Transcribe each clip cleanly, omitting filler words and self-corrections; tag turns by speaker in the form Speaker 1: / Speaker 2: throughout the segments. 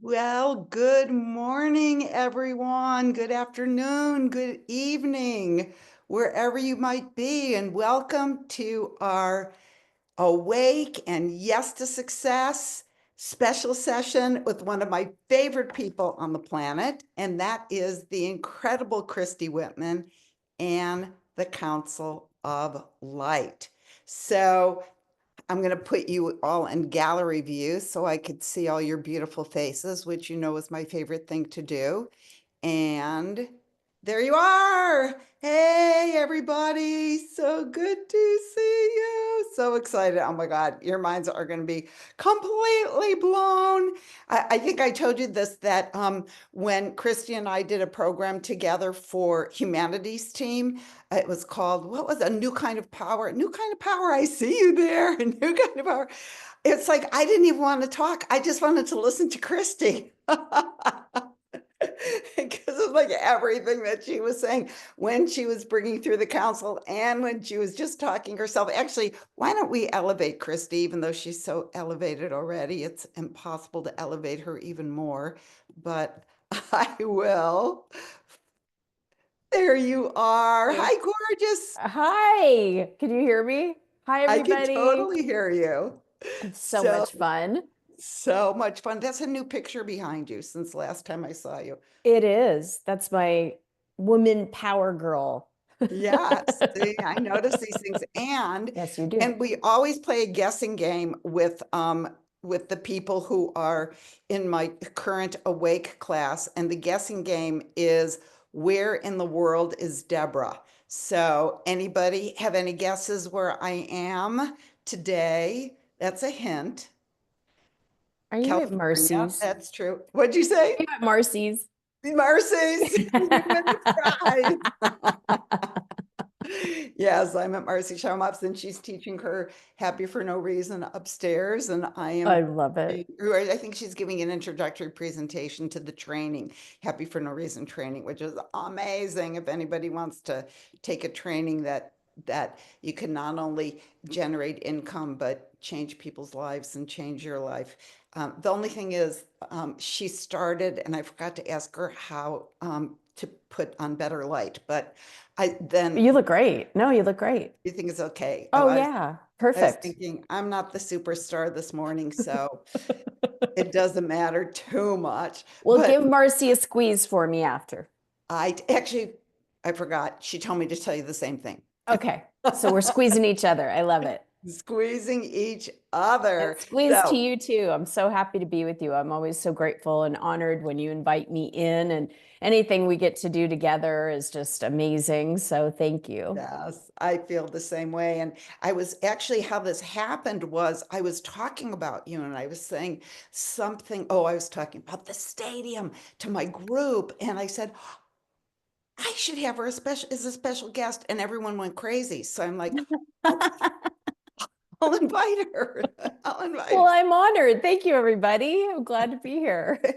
Speaker 1: Well, good morning, everyone. Good afternoon, good evening, wherever you might be, and welcome to our Awake and Yes to Success special session with one of my favorite people on the planet, and that is the incredible Christy Whitman and the Council of Light. So I'm going to put you all in gallery view so I could see all your beautiful faces, which you know is my favorite thing to do. And there you are. Hey, everybody. So good to see you. So excited. Oh my God, your minds are going to be completely blown. I think I told you this that when Christy and I did a program together for humanities team, it was called, what was a new kind of power? New kind of power. I see you there. A new kind of power. It's like I didn't even want to talk. I just wanted to listen to Christy. Because of like everything that she was saying when she was bringing through the council and when she was just talking herself. Actually, why don't we elevate Christy, even though she's so elevated already? It's impossible to elevate her even more, but I will. There you are.
Speaker 2: Hey.
Speaker 1: Hi, gorgeous.
Speaker 2: Hi, can you hear me? Hi,
Speaker 1: I can
Speaker 2: everybody.
Speaker 1: totally hear you.
Speaker 2: It's so
Speaker 1: So,
Speaker 2: much fun.
Speaker 1: so much fun. That's a new picture behind you since last time I saw you.
Speaker 2: It is. That's my woman power girl.
Speaker 1: Yes, see, I notice these things,
Speaker 2: Yes, you do.
Speaker 1: and we always play a guessing game with the people who are in my current awake class, and the guessing game is where in the world is Deborah? So anybody have any guesses where I am today? That's a hint.
Speaker 2: Are you at
Speaker 1: California,
Speaker 2: Marcy's?
Speaker 1: that's true. What'd you
Speaker 2: Are
Speaker 1: say?
Speaker 2: you at Marcy's?
Speaker 1: Marcy's, you win the prize. Yes, I'm at Marcy Sharmops and she's teaching her Happy for No Reason upstairs. And I
Speaker 2: I
Speaker 1: am,
Speaker 2: love it.
Speaker 1: I think she's giving an introductory presentation to the training, Happy for No Reason training, which is amazing. If anybody wants to take a training that you can not only generate income, but change people's lives and change your life. The only thing is, she started, and I forgot to ask her how to put on better light, but I then
Speaker 2: You look great. No, you look great.
Speaker 1: you think it's okay. Oh,
Speaker 2: Oh, yeah.
Speaker 1: I was
Speaker 2: Perfect.
Speaker 1: thinking I'm not the superstar this morning, so it doesn't matter too much.
Speaker 2: Well,
Speaker 1: But
Speaker 2: give Marcy a squeeze for me after.
Speaker 1: I actually I forgot. She told me to tell you the same thing.
Speaker 2: Okay. So we're squeezing each other. I love it.
Speaker 1: Squeezing each
Speaker 2: And
Speaker 1: other.
Speaker 2: squeeze to
Speaker 1: So
Speaker 2: you too. I'm so happy to be with you. I'm always so grateful and honored when you invite me in, and anything we get to do together is just amazing. So thank you.
Speaker 1: yes, I feel the same way. And I was actually, how this happened was I was talking about you and I was saying something. Oh, I was talking about the stadium to my group. And I said, I should have her as a special guest. And everyone went crazy. So I'm like, okay, I'll invite her. I'll
Speaker 2: Well,
Speaker 1: invite
Speaker 2: I'm honored. Thank you, everybody. I'm glad to be here.
Speaker 1: her.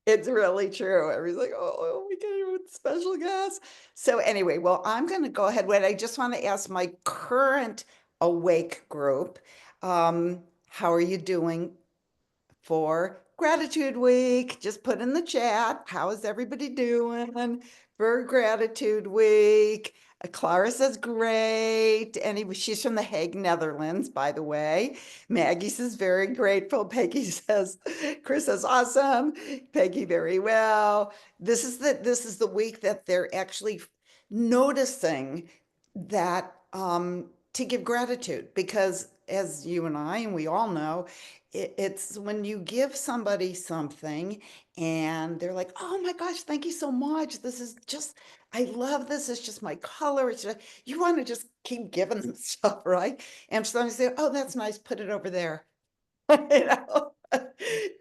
Speaker 1: It's really true. Everybody's like, oh, we get you with special guests. So anyway, well, I'm going to go ahead. Wait, I just want to ask my current awake group, how are you doing for Gratitude Week? Just put in the chat. How is everybody doing for Gratitude Week? Clara says great. Anyway, she's from The Hague, Netherlands, by the way. Maggie says very grateful. Peggy says, Chris says awesome. Peggy very well. This is the week that they're actually noticing that to give gratitude because as you and we all know, it's when you give somebody something and they're like, oh my gosh, thank you so much. This is just, I love this. It's just my color. It's just, you want to just keep giving them stuff, right? And somebody say, oh, that's nice. Put it over there. You know,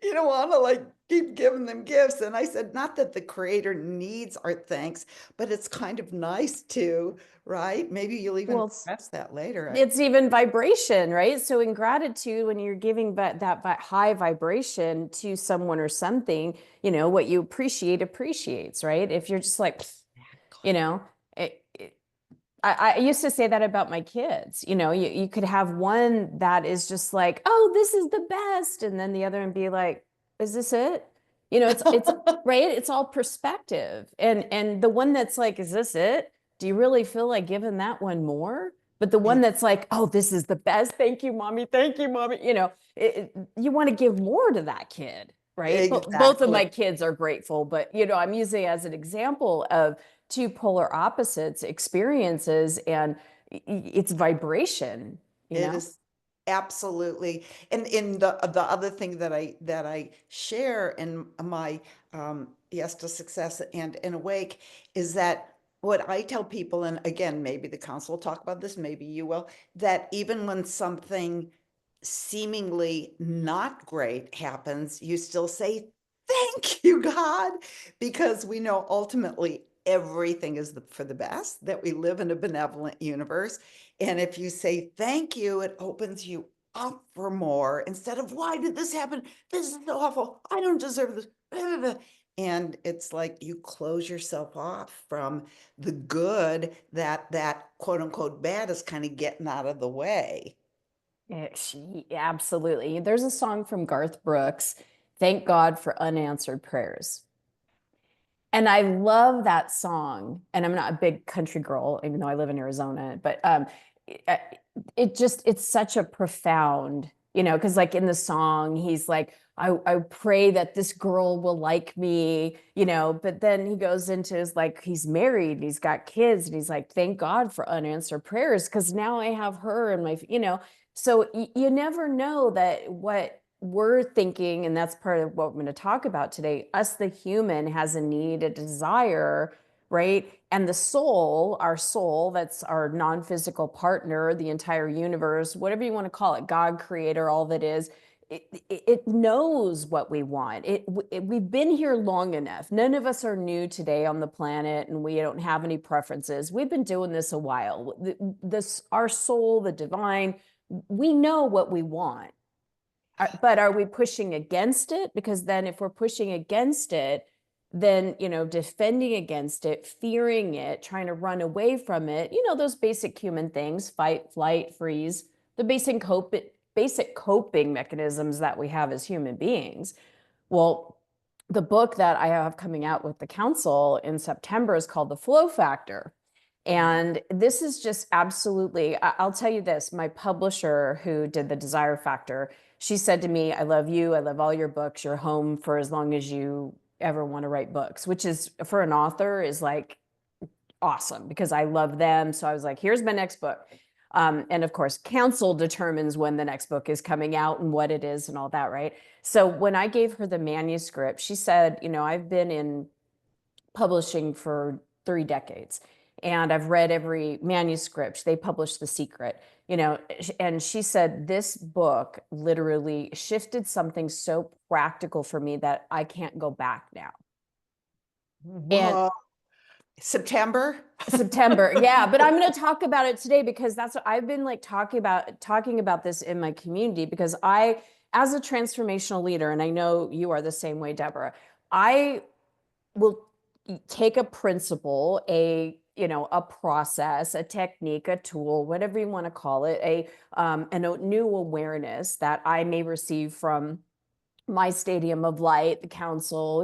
Speaker 1: you don't want to like keep giving them gifts. And I said, not that the creator needs our thanks, but it's kind of nice to, right? Maybe you'll even
Speaker 2: Well,
Speaker 1: express that later.
Speaker 2: it's even vibration, right? So in gratitude, when you're giving that high vibration to someone or something, what you appreciate appreciates, right? If you're just like, you know, I used to say that about my kids. You could have one that is just like, oh, this is the best. And then the other and be like, is this it? It's right. It's all perspective. And the one that's like, is this it? Do you really feel like giving that one more? But the one that's like, oh, this is the best. Thank you, mommy. Thank you, mommy. You want to give more to that kid, right? But both of
Speaker 1: Exactly.
Speaker 2: my kids are grateful, but I'm using it as an example of two polar opposites experiences, and it's vibration, you
Speaker 1: It
Speaker 2: know?
Speaker 1: is absolutely, and in the other thing that I share in my Yes to Success and Awake is that what I tell people, and again, maybe the council will talk about this, maybe you will, that even when something seemingly not great happens, you still say, "Thank you, God," because we know ultimately everything is for the best, that we live in a benevolent universe. And if you say thank you, it opens you up for more instead of, why did this happen? This is so awful. I don't deserve this. Blah, blah, blah. And it's like you close yourself off from the good that quote unquote bad is kind of getting out of the way.
Speaker 2: Absolutely. There's a song from Garth Brooks, Thank God for Unanswered Prayers. And I love that song. And I'm not a big country girl, even though I live in Arizona, but it, it's such a profound, because like in the song, he's like, I pray that this girl will like me, but then he goes into his like, he's married, he's got kids, and he's like, thank God for unanswered prayers, because now I have her and so you never know that what we're thinking, and that's part of what we're going to talk about today. Us, the human, has a need, a desire, right? And the soul, our soul, that's our non-physical partner, the entire universe, whatever you want to call it, God, creator, all that is, it knows what we want. We've been here long enough. None of us are new today on the planet, and we don't have any preferences. We've been doing this a while. Our soul, the divine, we know what we want. But are we pushing against it? Because then if we're pushing against it, then, defending against it, fearing it, trying to run away from it, those basic human things, fight, flight, freeze, the basic coping mechanisms that we have as human beings. Well, the book that I have coming out with the council in September is called The Flow Factor. And this is just absolutely, I'll tell you this, my publisher who did the Desire Factor, she said to me, I love you. I love all your books. You're home for as long as you ever want to write books, which is for an author is like awesome because I love them. So I was like, here's my next book. And of course, council determines when the next book is coming out and what it is and all that, right? So when I gave her the manuscript, she said, I've been in publishing for 3 decades and I've read every manuscript. They published The Secret, and she said, this book literally shifted something so practical for me that I can't go back now. And
Speaker 1: Whoa. September?
Speaker 2: September, yeah, but I'm going to talk about it today because that's what I've been like talking about this in my community because as a transformational leader, and I know you are the same way, Deborah, I will take a principle, a process, a technique, a tool, whatever you want to call it, a new awareness that I may receive from my stadium of light, the council,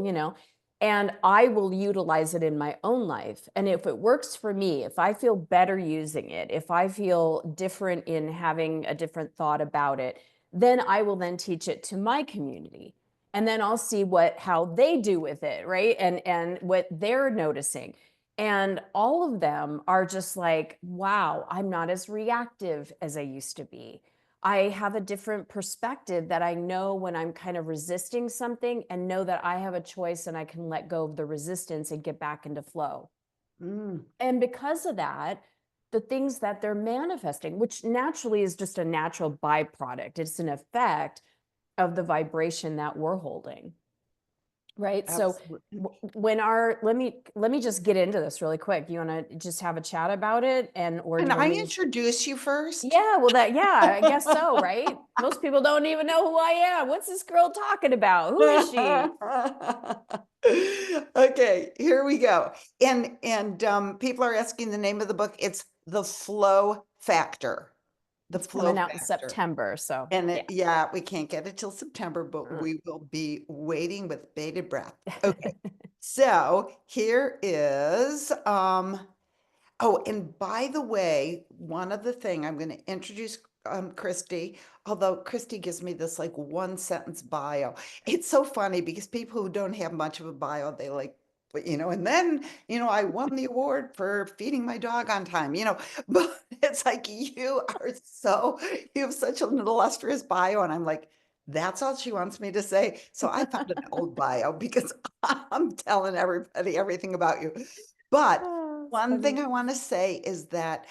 Speaker 2: and I will utilize it in my own life. And if it works for me, if I feel better using it, if I feel different in having a different thought about it, then I will then teach it to my community. And then I'll see how they do with it, right? And what they're noticing. And all of them are just like, wow, I'm not as reactive as I used to be. I have a different perspective that I know when I'm kind of resisting something and know that I have a choice and I can let go of the resistance and get back into flow.
Speaker 1: Mm,
Speaker 2: And because of that, the things that they're manifesting, which naturally is just a natural byproduct, it's an effect of the vibration that we're holding. Right. So
Speaker 1: absolutely.
Speaker 2: let me just get into this really quick. You want to just have a chat about it or do
Speaker 1: Can
Speaker 2: you want
Speaker 1: I
Speaker 2: me?
Speaker 1: introduce you first?
Speaker 2: Yeah, well yeah, I guess so, right? Most people don't even know who I am. What's this girl talking about? Who is she?
Speaker 1: Okay, here we go. And people are asking the name of the book. It's The Flow Factor. the
Speaker 2: It's
Speaker 1: Flow
Speaker 2: coming out in
Speaker 1: Factor.
Speaker 2: September. So
Speaker 1: And
Speaker 2: yeah.
Speaker 1: yeah, we can't get it till September, but
Speaker 2: Mm.
Speaker 1: we will be waiting with bated breath. Okay. So here is, oh, and by the way, one other thing, I'm going to introduce Christy, although Christy gives me this like one sentence bio. It's so funny because people who don't have much of a bio, they like, but and then, I won the award for feeding my dog on time, but it's like you have such an illustrious bio. And I'm like, that's all she wants me to say. So I found an old bio because I'm telling everybody everything about you. But
Speaker 2: Oh, it's
Speaker 1: one thing
Speaker 2: funny.
Speaker 1: I want to say is that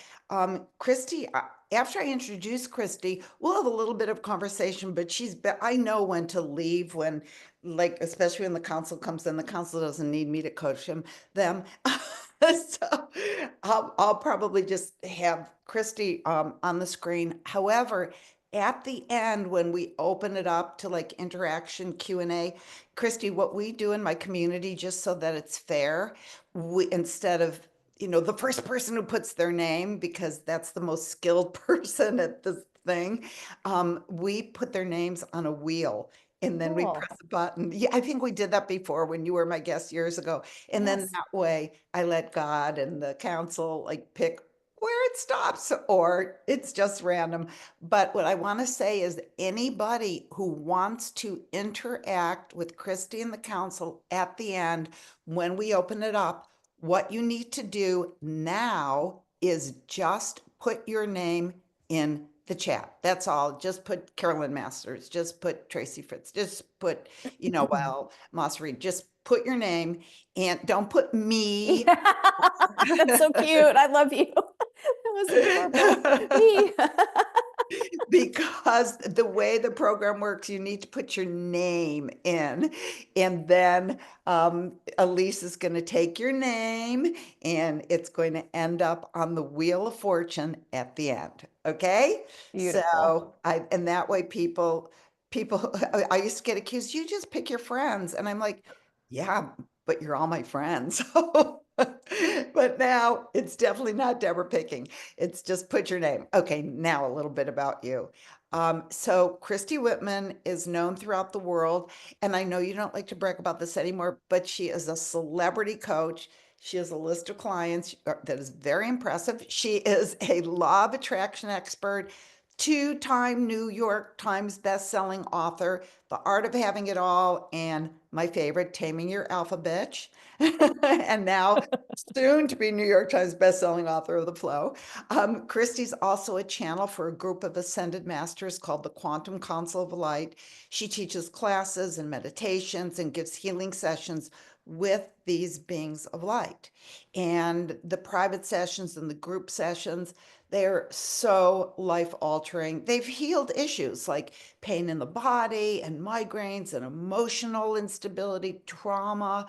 Speaker 1: Christy, after I introduce Christy, we'll have a little bit of conversation, but I know when to leave when, like, especially when the council comes in, the council doesn't need me to coach them. So I'll probably just have Christy on the screen. However, at the end, when we open it up to like interaction Q&A, Christy, what we do in my community, just so that it's fair, we instead of the first person who puts their name because that's the most skilled person at this thing, we put their names on a wheel and then we
Speaker 2: Cool.
Speaker 1: press a button. Yeah, I think we did that before when you were my guest years ago. And then
Speaker 2: Yes.
Speaker 1: that way I let God and the council like pick where it stops or it's just random. But what I want to say is anybody who wants to interact with Christy and the council at the end, when we open it up, what you need to do now is just put your name in the chat. That's all. Just put Carolyn Masters, just put Tracy Fritz, just put, Moss Reed, just put your name and don't put me.
Speaker 2: Yeah. That's so cute. I love you. That was adorable. Me.
Speaker 1: Because the way the program works, you need to put your name in, and then Elise is going to take your name, and it's going to end up on the Wheel of Fortune at the end. Okay,
Speaker 2: Beautiful.
Speaker 1: so and that way people, I used to get accused. You just pick your friends, and I'm like, yeah, but you're all my friends. But now it's definitely not Deborah picking. It's just put your name. Okay, now a little bit about you. So Christy Whitman is known throughout the world, and I know you don't like to brag about this anymore, but she is a celebrity coach. She has a list of clients that is very impressive. She is a law of attraction expert, two-time New York Times best-selling author, The Art of Having It All, and my favorite, Taming Your Alpha Bitch. And now soon to be New York Times bestselling author of The Flow. Christy's also a channel for a group of ascended masters called the Quantum Council of Light. She teaches classes and meditations and gives healing sessions with these beings of light. And the private sessions and the group sessions, they're so life altering. They've healed issues like pain in the body and migraines and emotional instability, trauma,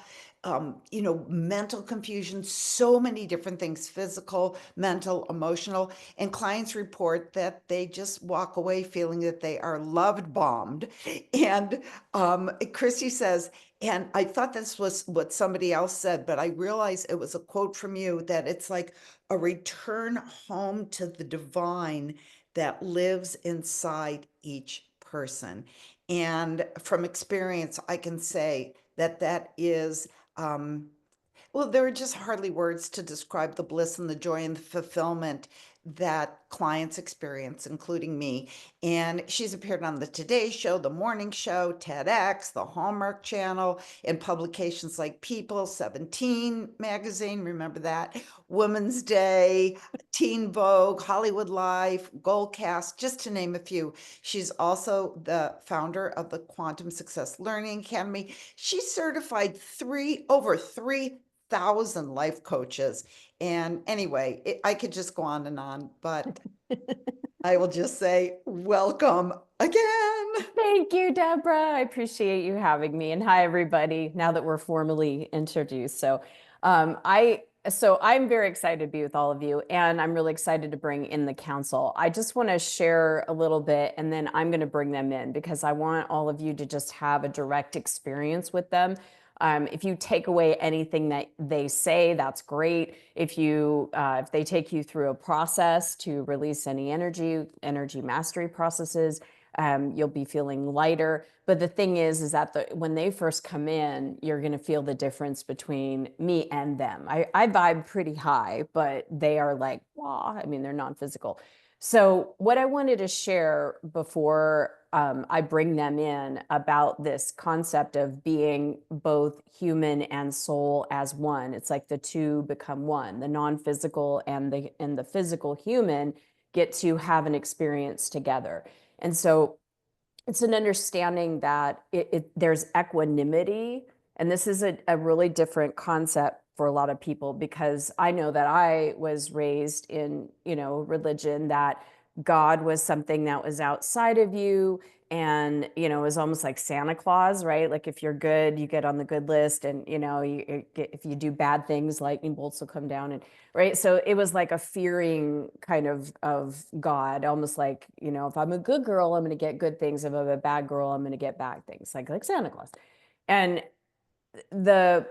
Speaker 1: mental confusion, so many different things, physical, mental, emotional. And clients report that they just walk away feeling that they are loved bombed. And Christy says, and I thought this was what somebody else said, but I realized it was a quote from you that it's like a return home to the divine that lives inside each person. And from experience, I can say that that is well, there are just hardly words to describe the bliss and the joy and the fulfillment that clients experience, including me. And she's appeared on the Today Show, the Morning Show, TEDx, the Hallmark Channel, in publications like People, 17 magazine, remember that, Women's Day, Teen Vogue, Hollywood Life, Goalcast, just to name a few. She's also the founder of the Quantum Success Learning Academy. She certified over 3,000 life coaches. And anyway, I could just go on, but I will just say, welcome again.
Speaker 2: Thank you, Deborah. I appreciate you having me. And hi, everybody, now that we're formally introduced. So I'm very excited to be with all of you, and I'm really excited to bring in the council. I just want to share a little bit, and then I'm going to bring them in because I want all of you to just have a direct experience with them. If you take away anything that they say, that's great. If they take you through a process to release any energy mastery processes, you'll be feeling lighter. But the thing is that when they first come in, you're going to feel the difference between me and them. I vibe pretty high, but they are like, wow, I mean, they're non-physical. So what I wanted to share before I bring them in about this concept of being both human and soul as one. It's like the two become one. The non-physical and the physical human get to have an experience together. And so it's an understanding that there's equanimity. And this is a really different concept for a lot of people, because I know that I was raised in, religion, that God was something that was outside of you. And, it was almost like Santa Claus, right? Like if you're good, you get on the good list. And, if you do bad things, lightning bolts will come down. And right. So it was like a fearing kind of God, almost like, if I'm a good girl, I'm going to get good things. If I'm a bad girl, I'm going to get bad things, like Santa Claus. And the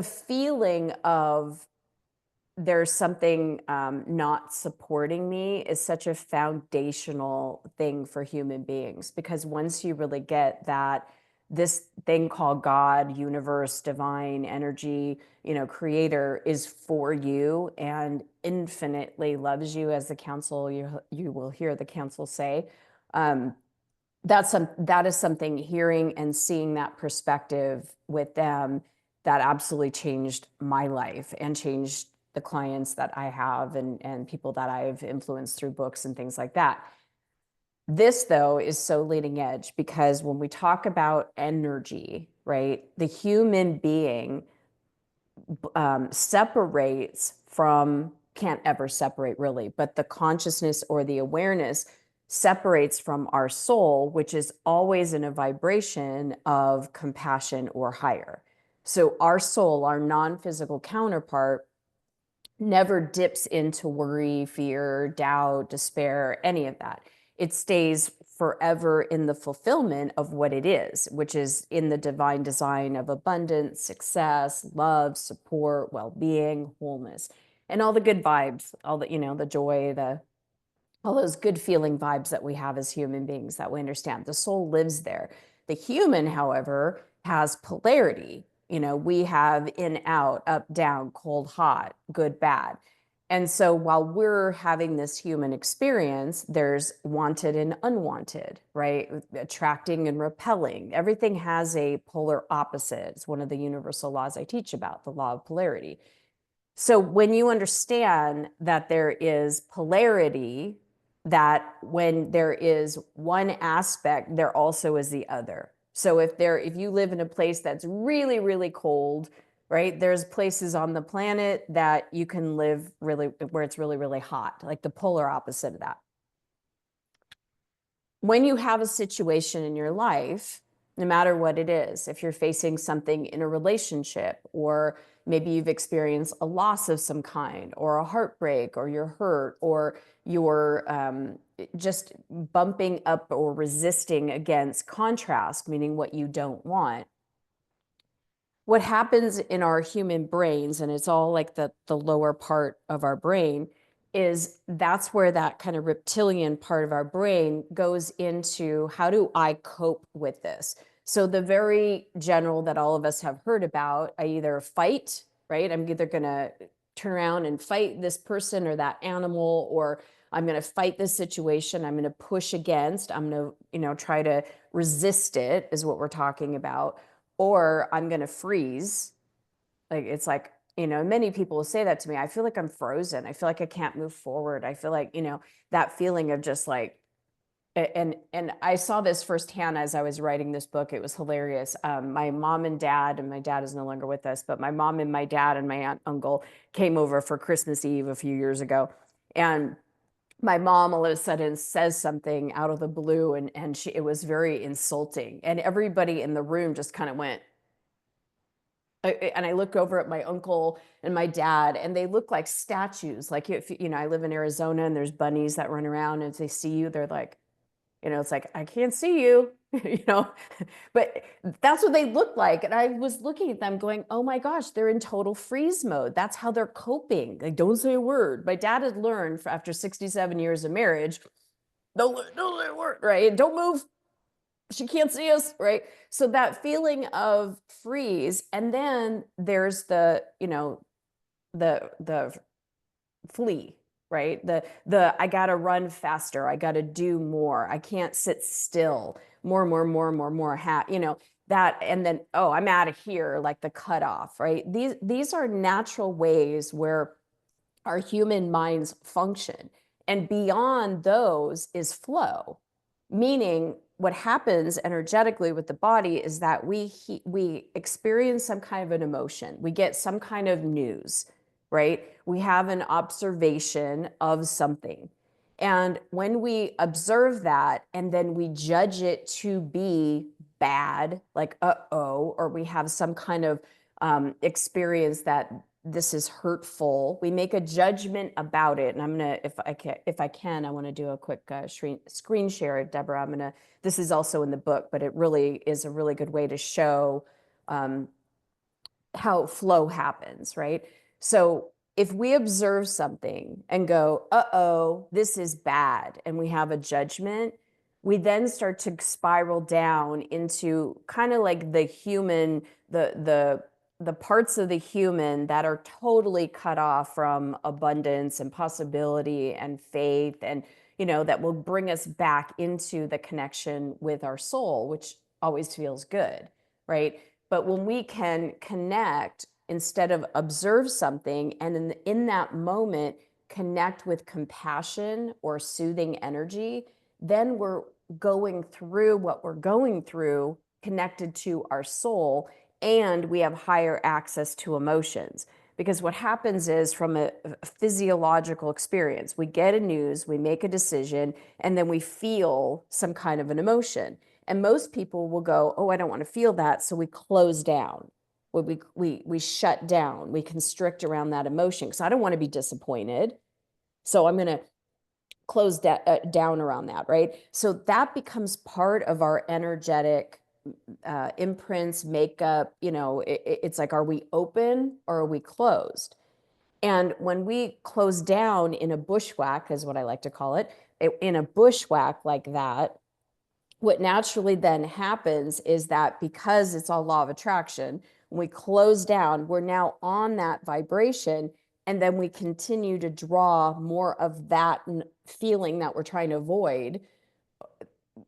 Speaker 2: feeling of there's something not supporting me is such a foundational thing for human beings, because once you really get that this thing called God, universe, divine energy, creator is for you and infinitely loves you, as the council, you will hear the council say, um, that is something, hearing and seeing that perspective with them, that absolutely changed my life and changed the clients that I have and people that I've influenced through books and things like that. This, though, is so leading edge, because when we talk about energy, right, the human being separates from, can't ever separate really, but the consciousness or the awareness separates from our soul, which is always in a vibration of compassion or higher. So our soul, our non-physical counterpart, never dips into worry, fear, doubt, despair, any of that. It stays forever in the fulfillment of what it is, which is in the divine design of abundance, success, love, support, well-being, wholeness, and all the good vibes, all the, the joy, all those good feeling vibes that we have as human beings, that we understand. The soul lives there. The human, however, has polarity. We have in, out, up, down, cold, hot, good, bad. And so while we're having this human experience, there's wanted and unwanted, right? Attracting and repelling. Everything has a polar opposite. It's one of the universal laws I teach about, the law of polarity. So when you understand that there is polarity, that when there is one aspect, there also is the other. So if you live in a place that's really, really cold, right? There's places on the planet that you can live really, where it's really, really hot, like the polar opposite of that. When you have a situation in your life, no matter what it is, if you're facing something in a relationship, or maybe you've experienced a loss of some kind, or a heartbreak, or you're hurt, or you're just bumping up or resisting against contrast, meaning what you don't want. What happens in our human brains, and it's all like the lower part of our brain, is that's where that kind of reptilian part of our brain goes into, how do I cope with this? So the very general that all of us have heard about, I either fight, right? I'm either going to turn around and fight this person or that animal, or I'm going to fight this situation. I'm going to push against, I'm going to, try to resist it, is what we're talking about. Or I'm going to freeze. Like, it's like, many people will say that to me. I feel like I'm frozen. I feel like I can't move forward. I feel like, that feeling of just like, and I saw this firsthand as I was writing this book. It was hilarious. My mom and dad, and my dad is no longer with us, but my mom and my dad and my aunt, uncle came over for Christmas Eve a few years ago. And my mom all of a sudden says something out of the blue, and it was very insulting. And everybody in the room just kind of went, and I look over at my uncle and my dad, and they look like statues. Like, if I live in Arizona and there's bunnies that run around, and if they see you, they're like, It's like, I can't see you, but that's what they look like. And I was looking at them going, oh my gosh, they're in total freeze mode. That's how they're coping. Like, don't say a word. My dad had learned after 67 years of marriage, don't say a word, right? Don't move. She can't see us, right? So that feeling of freeze, and then there's the flee, right? The I gotta run faster, I gotta do more, I can't sit still, more, that, and then, oh, I'm out of here, like the cutoff, right? These are natural ways where our human minds function. And beyond those is flow, meaning what happens energetically with the body is that we experience some kind of an emotion. We get some kind of news, right? We have an observation of something. And when we observe that and then we judge it to be bad, like, uh-oh, or we have some kind of experience that this is hurtful, we make a judgment about it. And I'm gonna, if I can, I want to do a quick screen share, Deborah. This is also in the book, but it really is a really good way to show um, how flow happens, right? So if we observe something and go, uh-oh, this is bad, and we have a judgment, we then start to spiral down into kind of like the human, the parts of the human that are totally cut off from abundance and possibility and faith, and that will bring us back into the connection with our soul, which always feels good, right? But when we can connect instead of observe something, and in that moment connect with compassion or soothing energy, then we're going through what we're going through connected to our soul, and we have higher access to emotions. Because what happens is, from a physiological experience, we get a news, we make a decision, and then we feel some kind of an emotion. And most people will go, oh, I don't want to feel that. So we close down. We shut down. We constrict around that emotion because I don't want to be disappointed. So I'm going to close down around that, right? So that becomes part of our energetic imprints, makeup. It's like, are we open or are we closed? And when we close down in a bushwhack, is what I like to call it, in a bushwhack like that, what naturally then happens is that, because it's all law of attraction, when we close down, we're now on that vibration, and then we continue to draw more of that feeling that we're trying to avoid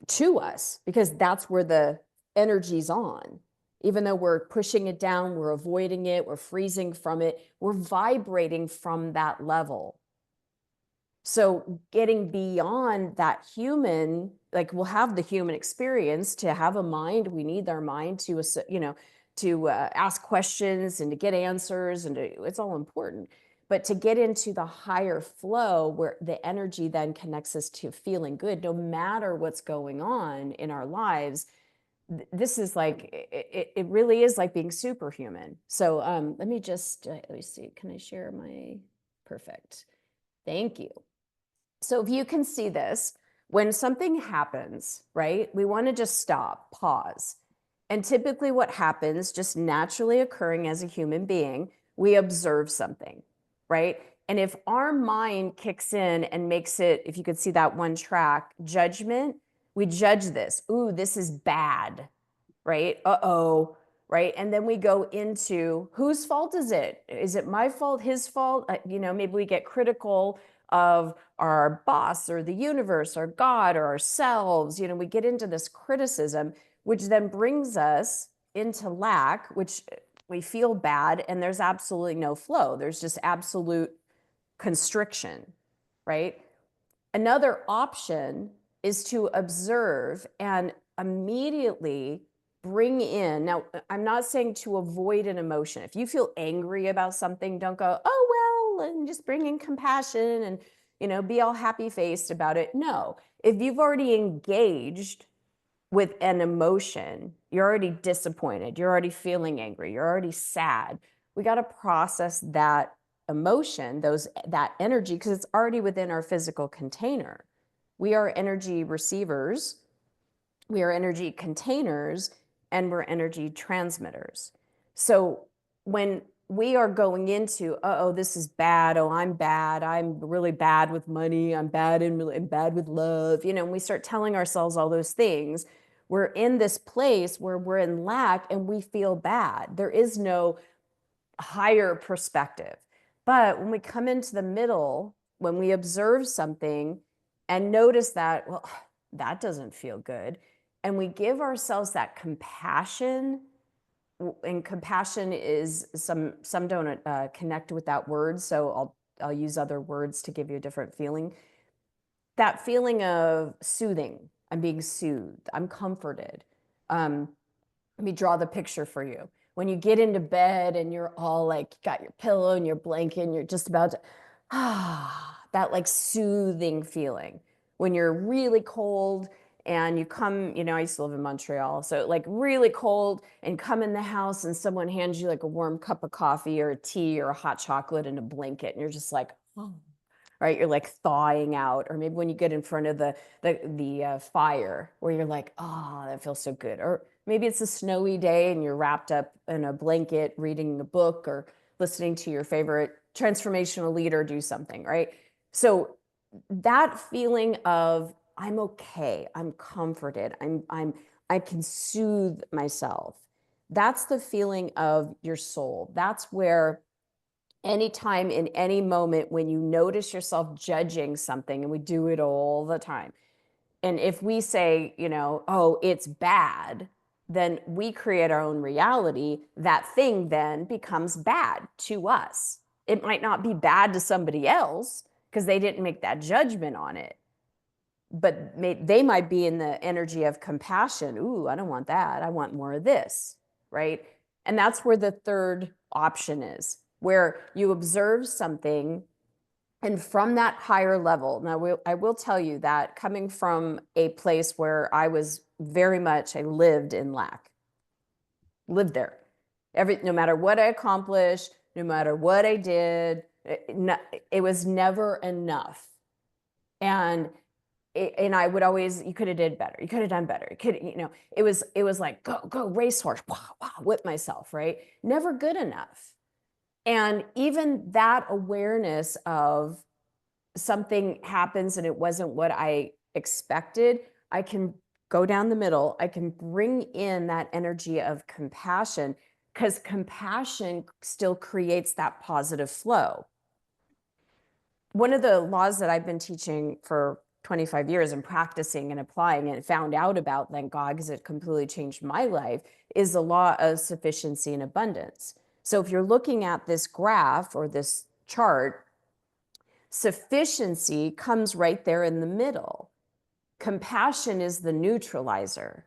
Speaker 2: to us, because that's where the energy's on. Even though we're pushing it down, we're avoiding it, we're freezing from it, we're vibrating from that level. So getting beyond that human, like, we'll have the human experience. To have a mind, we need our mind to, ask questions and to get answers, and it's all important. But to get into the higher flow where the energy then connects us to feeling good, no matter what's going on in our lives, this is like, it really is like being superhuman. So let me see, can I share my, perfect. Thank you. So if you can see this, when something happens, right, we want to just stop, pause. And typically what happens, just naturally occurring as a human being, we observe something, right? And if our mind kicks in and makes it, if you could see that one track, judgment, we judge this. Ooh, this is bad, right? Uh-oh, right? And then we go into, whose fault is it? Is it my fault, his fault? Maybe we get critical of our boss or the universe or God or ourselves. We get into this criticism, which then brings us into lack, which we feel bad, and there's absolutely no flow. There's just absolute constriction, right? Another option is to observe and immediately bring in. Now, I'm not saying to avoid an emotion. If you feel angry about something, don't go, oh, well, and just bring in compassion and, be all happy faced about it. No, if you've already engaged with an emotion, you're already disappointed, you're already feeling angry, you're already sad. We got to process that emotion, that energy, because it's already within our physical container. We are energy receivers, we are energy containers, and we're energy transmitters. So when we are going into, oh, this is bad. Oh, I'm bad. I'm really bad with money. I'm bad and bad with love. And we start telling ourselves all those things. We're in this place where we're in lack and we feel bad. There is no higher perspective. But when we come into the middle, when we observe something and notice that, well, that doesn't feel good, and we give ourselves that compassion, and compassion is some don't connect with that word, so I'll use other words to give you a different feeling. That feeling of soothing. I'm being soothed. I'm comforted. Let me draw the picture for you. When you get into bed and you're all like, you got your pillow and your blanket and you're just about to, that like soothing feeling. When you're really cold and you come, I used to live in Montreal, so like really cold and come in the house and someone hands you like a warm cup of coffee or a tea or a hot chocolate and a blanket and you're just like, oh, right? You're like thawing out. Or maybe when you get in front of the fire where you're like, oh, that feels so good. Or maybe it's a snowy day and you're wrapped up in a blanket reading a book or listening to your favorite transformational leader do something, right? So that feeling of I'm okay, I'm comforted, I can soothe myself. That's the feeling of your soul. That's where anytime in any moment when you notice yourself judging something, and we do it all the time, and if we say, oh, it's bad, then we create our own reality. That thing then becomes bad to us. It might not be bad to somebody else because they didn't make that judgment on it, but they might be in the energy of compassion. Ooh, I don't want that. I want more of this, right? And that's where the third option is, where you observe something and from that higher level. Now, I will tell you that coming from a place where I lived in lack, lived there. No matter what I accomplished, no matter what I did, it was never enough. And I would always, you could have did better. You could have done better. It was like, go racehorse, whip myself, right? Never good enough. And even that awareness of something happens and it wasn't what I expected, I can go down the middle. I can bring in that energy of compassion because compassion still creates that positive flow. One of the laws that I've been teaching for 25 years and practicing and applying and found out about, thank God, because it completely changed my life, is the law of sufficiency and abundance. So if you're looking at this graph or this chart, sufficiency comes right there in the middle. Compassion is the neutralizer.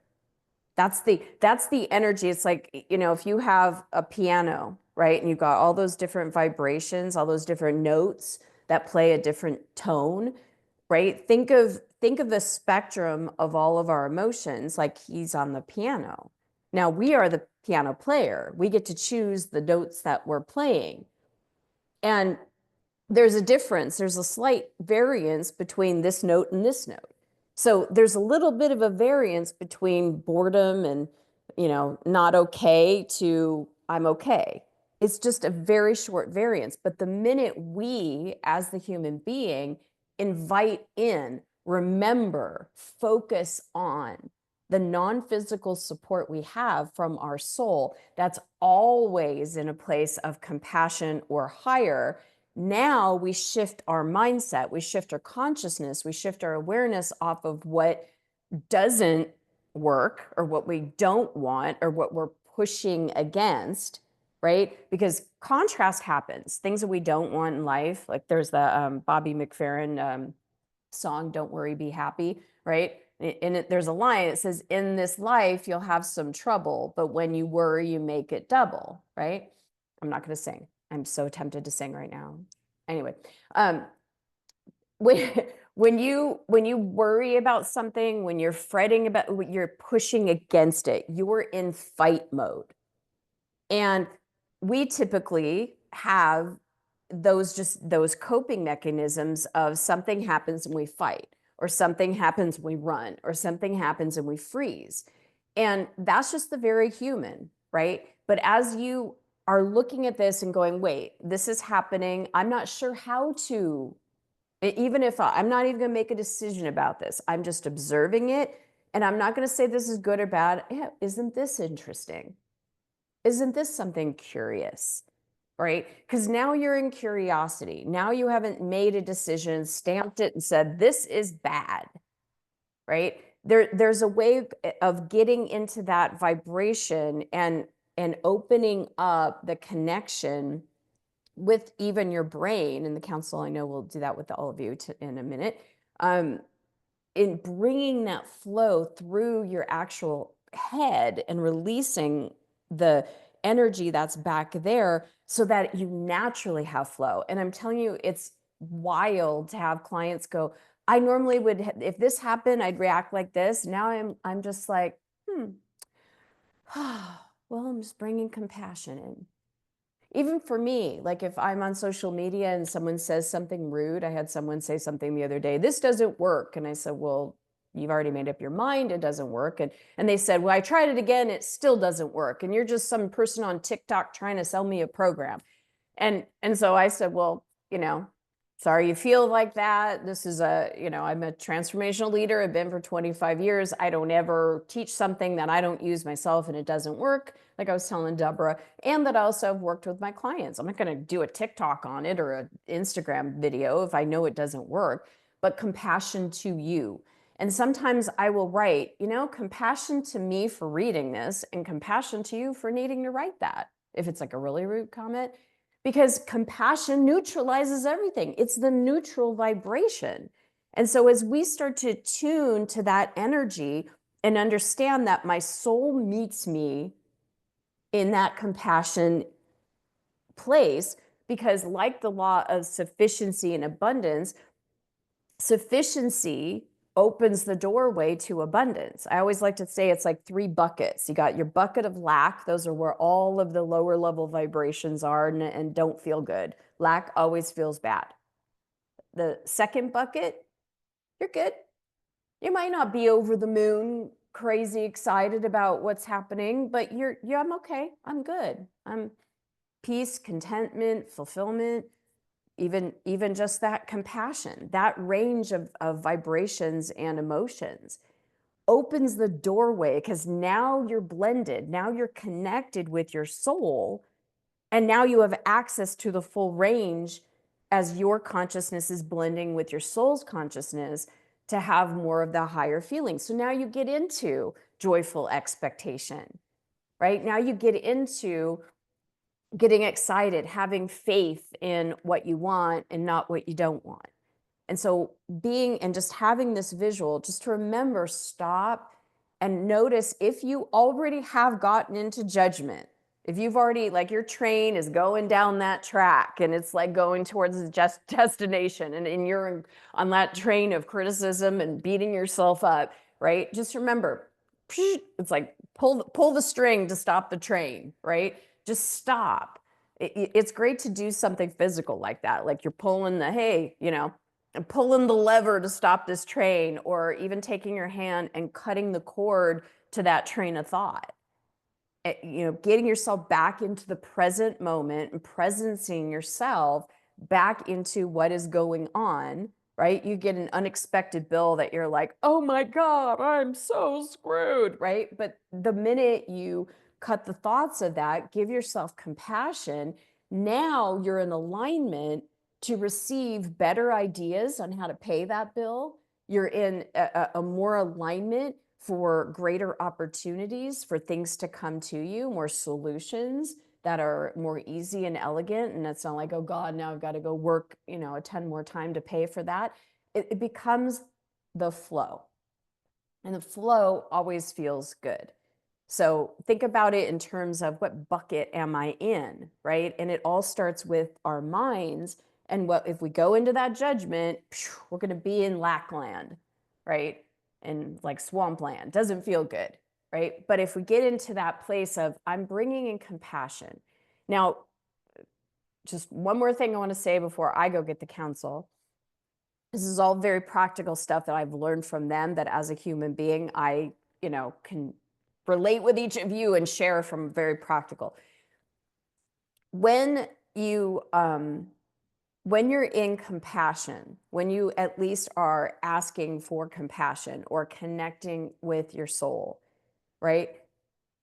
Speaker 2: That's the energy. It's like, if you have a piano, right? And you've got all those different vibrations, all those different notes that play a different tone, right? Think of the spectrum of all of our emotions like he's on the piano. Now we are the piano player. We get to choose the notes that we're playing. And there's a difference. There's a slight variance between this note and this note. So there's a little bit of a variance between boredom and, not okay to I'm okay. It's just a very short variance. But the minute we, as the human being, invite in, remember, focus on the non-physical support we have from our soul, that's always in a place of compassion or higher. Now we shift our mindset, we shift our consciousness, we shift our awareness off of what doesn't work or what we don't want or what we're pushing against, right? Because contrast happens, things that we don't want in life. Like there's the Bobby McFerrin song, Don't Worry, Be Happy, right? And there's a line that says, in this life, you'll have some trouble, but when you worry, you make it double, right? I'm not going to sing. I'm so tempted to sing right now. Anyway, when you worry about something, when you're fretting about, you're pushing against it, you're in fight mode. And we typically have those coping mechanisms of something happens and we fight, or something happens, we run, or something happens and we freeze. And that's just the very human, right? But as you are looking at this and going, wait, this is happening, I'm not sure how to, even if I'm not even going to make a decision about this, I'm just observing it. And I'm not going to say this is good or bad. Yeah, isn't this interesting? Isn't this something curious? Right? Because now you're in curiosity. Now you haven't made a decision, stamped it, and said, this is bad. Right? There's a way of getting into that vibration and opening up the connection with even your brain. And the council, I know, will do that with all of you in a minute. In bringing that flow through your actual head and releasing the energy that's back there so that you naturally have flow. And I'm telling you, it's wild to have clients go, I normally would, if this happened, I'd react like this. Now I'm just like, well, I'm just bringing compassion in. Even for me, like if I'm on social media and someone says something rude, I had someone say something the other day, this doesn't work. And I said, well, you've already made up your mind, it doesn't work. And they said, well, I tried it again, it still doesn't work. And you're just some person on TikTok trying to sell me a program. And so I said, well, sorry you feel like that. This is I'm a transformational leader. I've been for 25 years. I don't ever teach something that I don't use myself and it doesn't work. Like I was telling Deborah, and that I also have worked with my clients. I'm not going to do a TikTok on it or an Instagram video if I know it doesn't work, but compassion to you. And sometimes I will write, compassion to me for reading this and compassion to you for needing to write that. If it's like a really rude comment, because compassion neutralizes everything. It's the neutral vibration. And so as we start to tune to that energy and understand that my soul meets me in that compassion place, because like the law of sufficiency and abundance, sufficiency opens the doorway to abundance. I always like to say it's like 3 buckets. You got your bucket of lack. Those are where all of the lower level vibrations are and don't feel good. Lack always feels bad. The second bucket, you're good. You might not be over the moon, crazy excited about what's happening, but I'm okay. I'm good. I'm peace, contentment, fulfillment, even just that compassion, that range of vibrations and emotions opens the doorway, because now you're blended, now you're connected with your soul, and now you have access to the full range as your consciousness is blending with your soul's consciousness to have more of the higher feelings. So now you get into joyful expectation, right? Now you get into getting excited, having faith in what you want and not what you don't want. And so being and just having this visual, just to remember, stop and notice if you already have gotten into judgment, if you've already, like your train is going down that track and it's like going towards the just destination and you're on that train of criticism and beating yourself up, right? Just remember, it's like pull the string to stop the train, right? Just stop. It's great to do something physical like that. Like you're pulling the, hey, and pulling the lever to stop this train, or even taking your hand and cutting the cord to that train of thought. Getting yourself back into the present moment and presencing yourself back into what is going on, right? You get an unexpected bill that you're like, oh my God, I'm so screwed, right? But the minute you cut the thoughts of that, give yourself compassion, now you're in alignment to receive better ideas on how to pay that bill. You're in a more alignment for greater opportunities for things to come to you, more solutions that are more easy and elegant. And it's not like, oh God, now I've got to go work, a ton more time to pay for that. It becomes the flow. And the flow always feels good. So think about it in terms of what bucket am I in, right? And it all starts with our minds. And what if we go into that judgment, we're going to be in lackland, right? And like swampland, doesn't feel good, right? But if we get into that place of I'm bringing in compassion. Now, just one more thing I want to say before I go get the counsel. This is all very practical stuff that I've learned from them that as a human being, I, can relate with each of you and share from very practical. When you, when you're in compassion, when you at least are asking for compassion or connecting with your soul, right?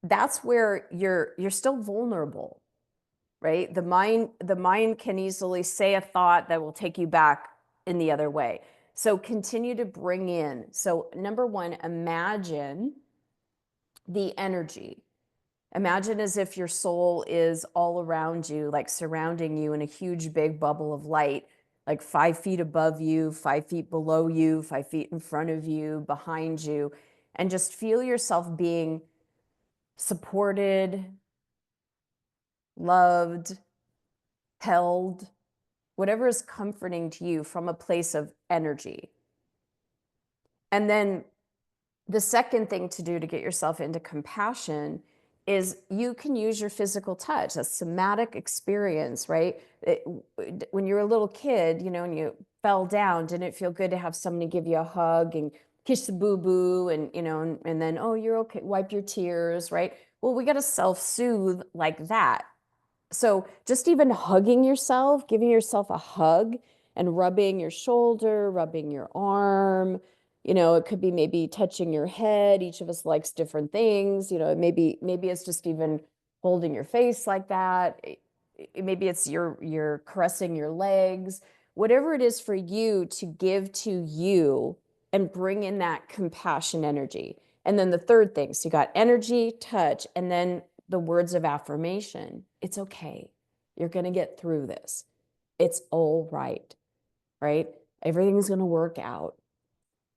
Speaker 2: That's where you're still vulnerable, right? The mind can easily say a thought that will take you back in the other way. So continue to bring in. So number one, imagine the energy. Imagine as if your soul is all around you, like surrounding you in a huge big bubble of light, like 5 feet above you, 5 feet below you, 5 feet in front of you, behind you, and just feel yourself being supported, loved, held, whatever is comforting to you from a place of energy. And then the second thing to do to get yourself into compassion is you can use your physical touch, a somatic experience, right? When you're a little kid, and you fell down, didn't it feel good to have somebody give you a hug and kiss the boo-boo and, and then, oh, you're okay, wipe your tears, right? Well, we got to self-soothe like that. So just even hugging yourself, giving yourself a hug and rubbing your shoulder, rubbing your arm, it could be maybe touching your head. Each of us likes different things. Maybe it's just even holding your face like that. Maybe it's you're caressing your legs. Whatever it is for you to give to you and bring in that compassion energy. And then the third thing, so you got energy, touch, and then the words of affirmation. It's okay. You're going to get through this. It's all right? Everything's going to work out.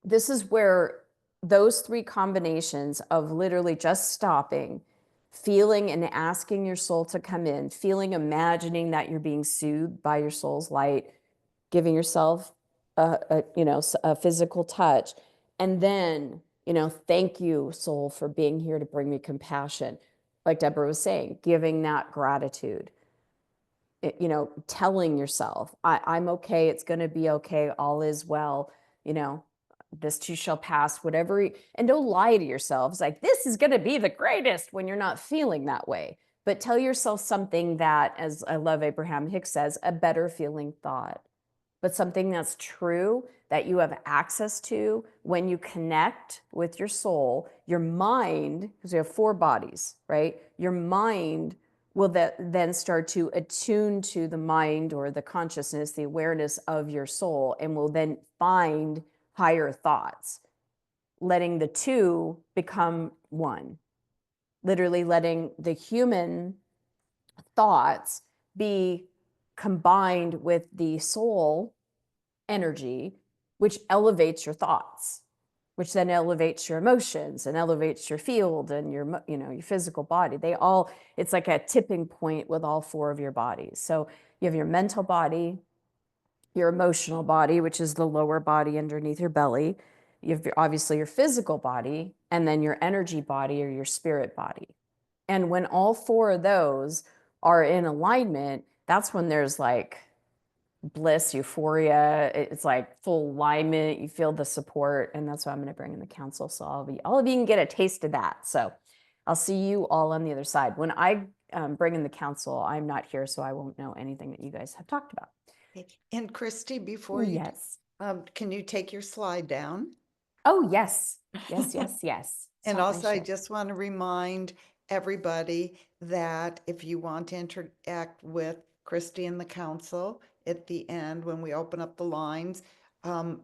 Speaker 2: This is where those three combinations of literally just stopping, feeling and asking your soul to come in, feeling, imagining that you're being soothed by your soul's light, giving yourself a physical touch, and then thank you, soul, for being here to bring me compassion. Like Deborah was saying, giving that gratitude, telling yourself, I'm okay, it's going to be okay, all is well, you know, this too shall pass, whatever. And don't lie to yourselves like, this is going to be the greatest when you're not feeling that way. But tell yourself something that, as I love Abraham Hicks says, a better feeling thought, but something that's true that you have access to when you connect with your soul, your mind, because we have 4 bodies, right? Your mind will then start to attune to the mind or the consciousness, the awareness of your soul, and will then find higher thoughts, letting the two become one, literally letting the human thoughts be combined with the soul energy, which elevates your thoughts, which then elevates your emotions and elevates your field and your physical body. It's like a tipping point with all 4 of your bodies. So you have your mental body, your emotional body, which is the lower body underneath your belly. You have obviously your physical body, and then your energy body or your spirit body. And when all 4 of those are in alignment, that's when there's like bliss, euphoria. It's like full alignment. You feel the support, and that's what I'm going to bring in the council. So all of you can get a taste of that. So I'll see you all on the other side. When I bring in the council, I'm not here, so I won't know anything that you guys have talked about.
Speaker 1: And Christy, before you do,
Speaker 2: Yes.
Speaker 1: can you take your slide down?
Speaker 2: Oh, yes. Yes.
Speaker 1: And
Speaker 2: Stop my
Speaker 1: also, I
Speaker 2: share.
Speaker 1: just want to remind everybody that if you want to interact with Christy and the council at the end, when we open up the lines,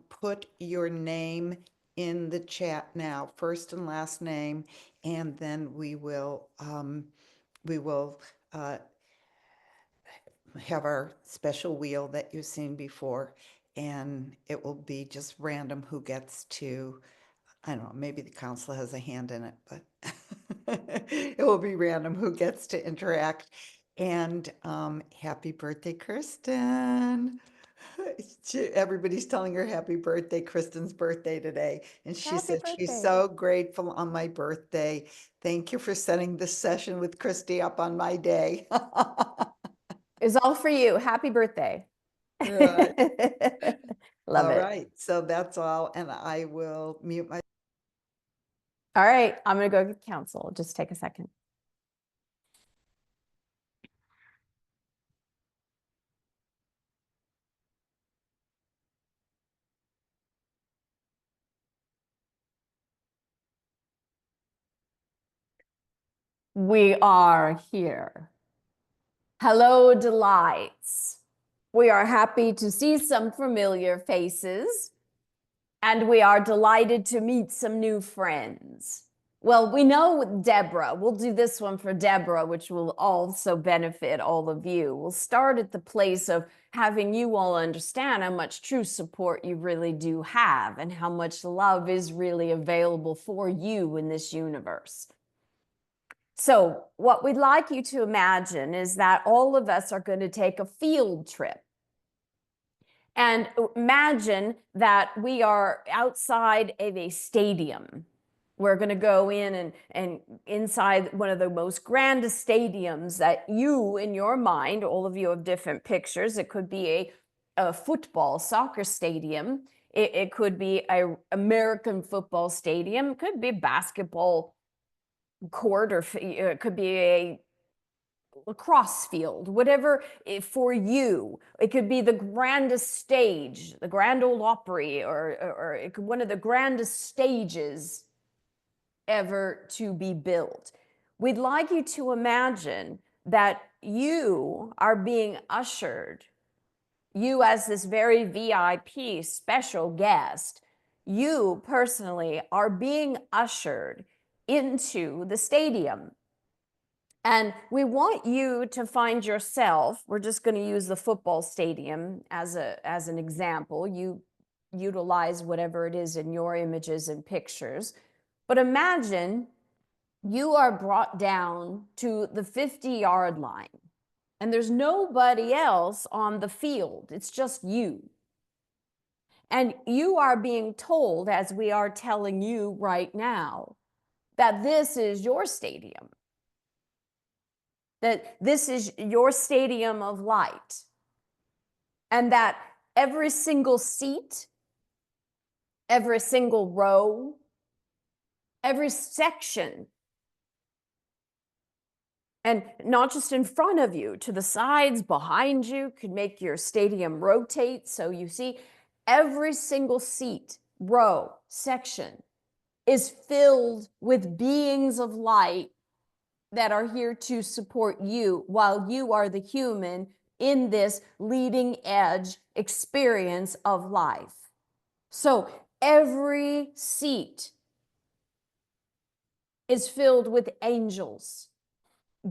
Speaker 1: put your name in the chat now, first and last name, and then we will have our special wheel that you've seen before, and it will be just random who gets to, I don't know, maybe the council has a hand in it, but it will be random who gets to interact. And happy birthday, Kristen. Everybody's telling her happy birthday. Kristen's birthday today. And she
Speaker 2: Happy
Speaker 1: said she's
Speaker 2: birthday.
Speaker 1: so grateful on my birthday. Thank you for setting this session with Christy up on my day.
Speaker 2: It's all for you. Happy birthday.
Speaker 1: Right.
Speaker 2: Love
Speaker 1: All
Speaker 2: it.
Speaker 1: right, so that's all, and I will mute my.
Speaker 2: All right, I'm gonna go get counsel. Just take a second. We are here. Hello, delights. We are happy to see some familiar faces, and we are delighted to meet some new friends. Well, we know Deborah. We'll do this one for Deborah, which will also benefit all of you. We'll start at the place of having you all understand how much true support you really do have and how much love is really available for you in this universe. So what we'd like you to imagine is that all of us are going to take a field trip. And imagine that we are outside of a stadium. We're going to go in and inside one of the most grandest stadiums that you, in your mind, all of you have different pictures. It could be a football, soccer stadium. It could be an American football stadium. It could be basketball court, or it could be a lacrosse field, whatever for you. It could be the grandest stage, the Grand Ole Opry, or it could, one of the grandest stages ever to be built. We'd like you to imagine that you are being ushered, you as this very VIP special guest, you personally are being ushered into the stadium. And we want you to find yourself, we're just going to use the football stadium as an example. You utilize whatever it is in your images and pictures. But imagine you are brought down to the 50-yard line and there's nobody else on the field. It's just you. And you are being told, as we are telling you right now, that this is your stadium. That this is your stadium of light, and that every single seat, every single row, every section, and not just in front of you, to the sides, behind you, could make your stadium rotate. So you see every single seat, row, section is filled with beings of light that are here to support you while you are the human in this leading edge experience of life. So every seat is filled with angels,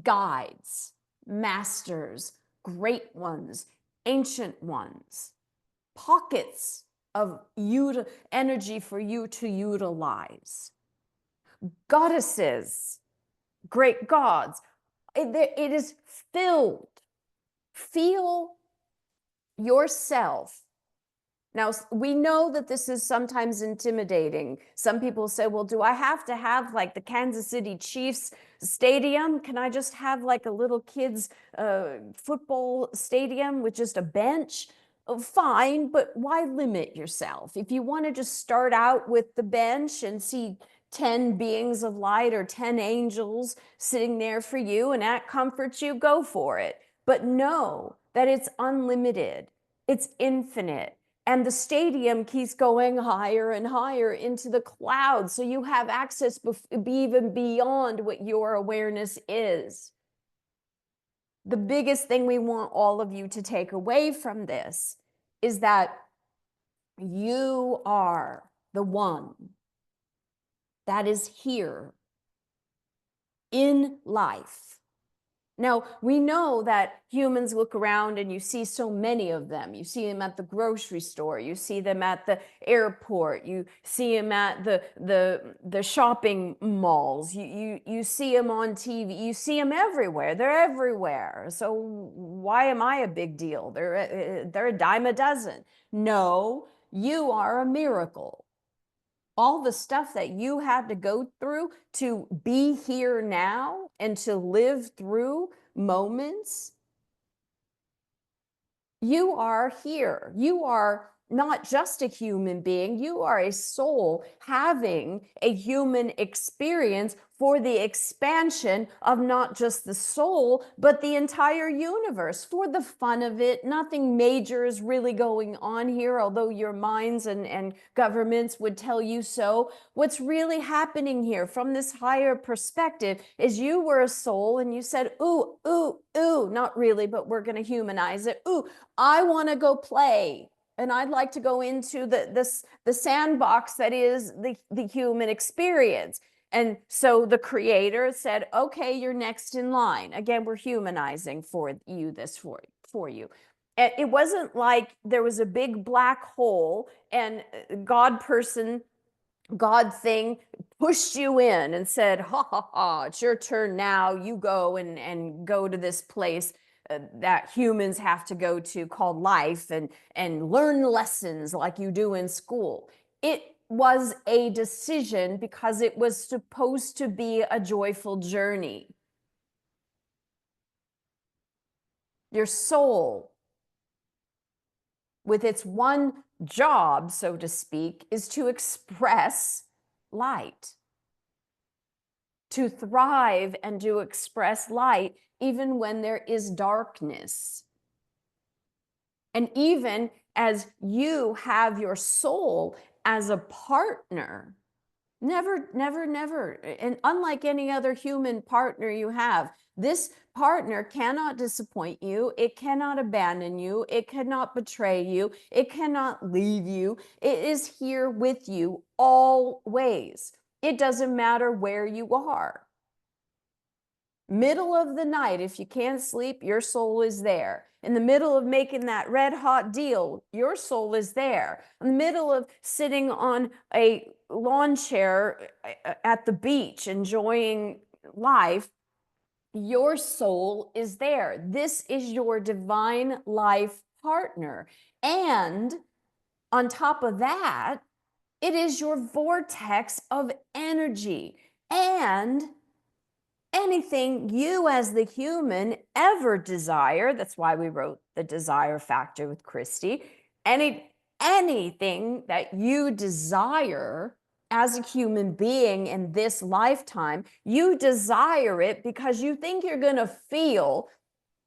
Speaker 2: guides, masters, great ones, ancient ones, pockets of energy for you to utilize, goddesses, great gods. It is filled. Feel yourself. Now, we know that this is sometimes intimidating. Some people say, well, do I have to have like the Kansas City Chiefs stadium? Can I just have like a little kids football stadium with just a bench? Oh, fine, but why limit yourself? If you want to just start out with the bench and see 10 beings of light or 10 angels sitting there for you and that comforts you, go for it. But know that it's unlimited, it's infinite. And the stadium keeps going higher and higher into the clouds. So you have access even beyond what your awareness is. The biggest thing we want all of you to take away from this is that you are the one that is here in life. Now, we know that humans look around and you see so many of them. You see them at the grocery store. You see them at the airport. You see them at the shopping malls. You see them on TV. You see them everywhere. They're everywhere. So why am I a big deal? They're a dime a dozen. No, you are a miracle. All the stuff that you had to go through to be here now and to live through moments, you are here. You are not just a human being. You are a soul having a human experience for the expansion of not just the soul, but the entire universe. For the fun of it, nothing major is really going on here, although your minds and governments would tell you so. What's really happening here from this higher perspective is you were a soul and you said, ooh, ooh, ooh, not really, but we're going to humanize it. Ooh, I want to go play. And I'd like to go into the sandbox that is the human experience. And so the creator said, okay, you're next in line. Again, we're humanizing for you for you. It wasn't like there was a big black hole and God thing pushed you in and said, ha ha ha, it's your turn now. You go and go to this place that humans have to go to called life and learn lessons like you do in school. It was a decision because it was supposed to be a joyful journey. Your soul, with its one job, so to speak, is to express light, to thrive and to express light even when there is darkness. And even as you have your soul as a partner, never, never, never. And unlike any other human partner you have, this partner cannot disappoint you. It cannot abandon you. It cannot betray you. It cannot leave you. It is here with you always. It doesn't matter where you are. Middle of the night, if you can't sleep, your soul is there. In the middle of making that red hot deal, your soul is there. In the middle of sitting on a lawn chair at the beach, enjoying life, your soul is there. This is your divine life partner. And on top of that, it is your vortex of energy. And anything you as the human ever desire, that's why we wrote The Desire Factor with Christy, anything that you desire as a human being in this lifetime, you desire it because you think you're going to feel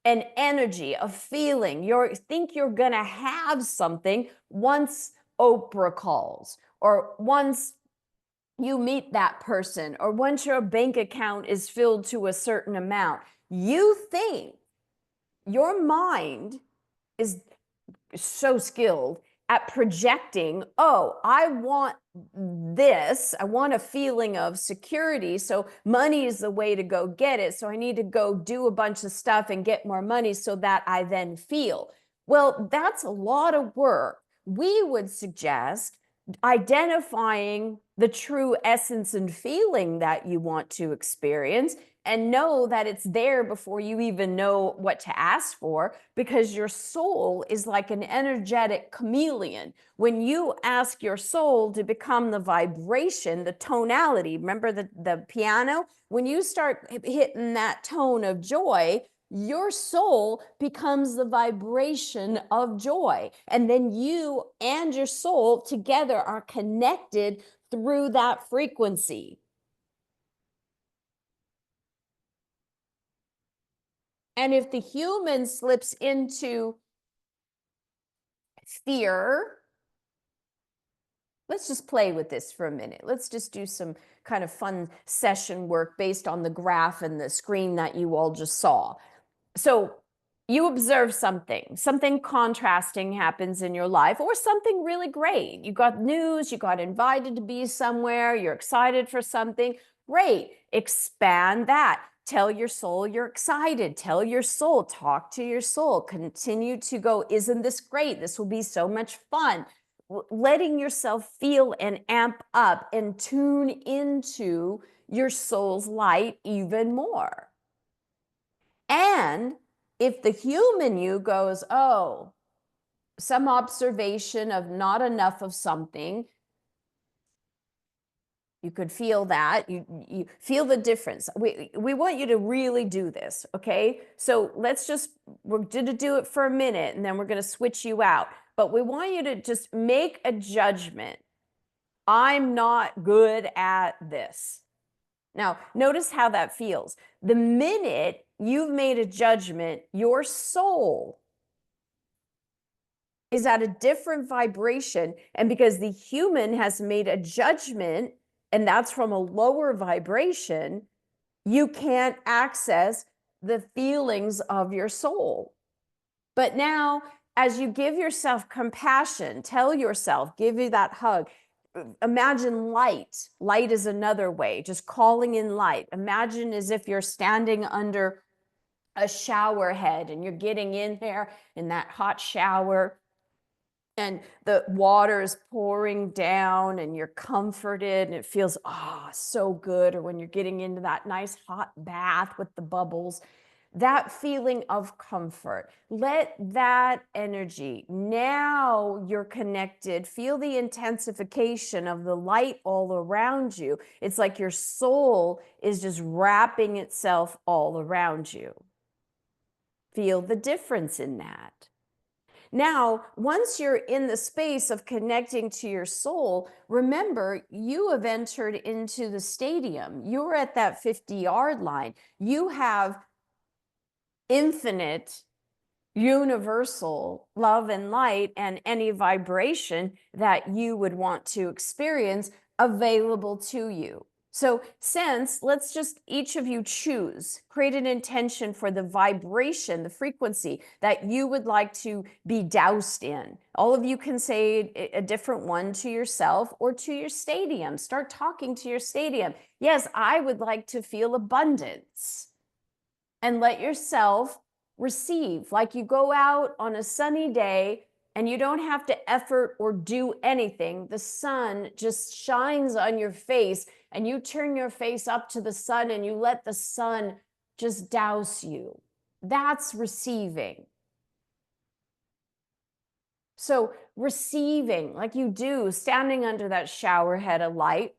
Speaker 2: an energy, a feeling. You think you're going to have something once Oprah calls, or once you meet that person, or once your bank account is filled to a certain amount. You think, your mind is so skilled at projecting, oh, I want this. I want a feeling of security. So money is the way to go get it. So I need to go do a bunch of stuff and get more money so that I then feel. Well, that's a lot of work. We would suggest identifying the true essence and feeling that you want to experience, and know that it's there before you even know what to ask for, because your soul is like an energetic chameleon. When you ask your soul to become the vibration, the tonality, remember the piano? When you start hitting that tone of joy, your soul becomes the vibration of joy. And then you and your soul together are connected through that frequency. And if the human slips into fear, let's just play with this for a minute. Let's just do some kind of fun session work based on the graph and the screen that you all just saw. So you observe something contrasting happens in your life, or something really great. You got news, you got invited to be somewhere, you're excited for something. Great. Expand that. Tell your soul you're excited. Tell your soul, talk to your soul. Continue to go, isn't this great? This will be so much fun. Letting yourself feel and amp up and tune into your soul's light even more. And if the human you goes, oh, some observation of not enough of something, you could feel that. You feel the difference. We want you to really do this, okay? So we're going to do it for a minute, and then we're going to switch you out. but we want you to just make a judgment. I'm not good at this. Now, notice how that feels. The minute you've made a judgment, your soul is at a different vibration. And because the human has made a judgment, and that's from a lower vibration, you can't access the feelings of your soul. But now, as you give yourself compassion, tell yourself, give you that hug. Imagine light. Light is another way, just calling in light. Imagine as if you're standing under a shower head and you're getting in there in that hot shower and the water is pouring down and you're comforted and it feels so good. Or when you're getting into that nice hot bath with the bubbles, that feeling of comfort, let that energy, now you're connected, feel the intensification of the light all around you. It's like your soul is just wrapping itself all around you. Feel the difference in that. Now, once you're in the space of connecting to your soul, remember, you have entered into the stadium. You're at that 50-yard line. You have infinite, universal love and light and any vibration that you would want to experience available to you. So let's just each of you choose, create an intention for the vibration, the frequency that you would like to be doused in. All of you can say a different one to yourself or to your stadium. Start talking to your stadium. Yes, I would like to feel abundance. And let yourself receive. Like you go out on a sunny day and you don't have to effort or do anything. The sun just shines on your face and you turn your face up to the sun and you let the sun just douse you. That's receiving. So receiving, like you do, standing under that shower head of light,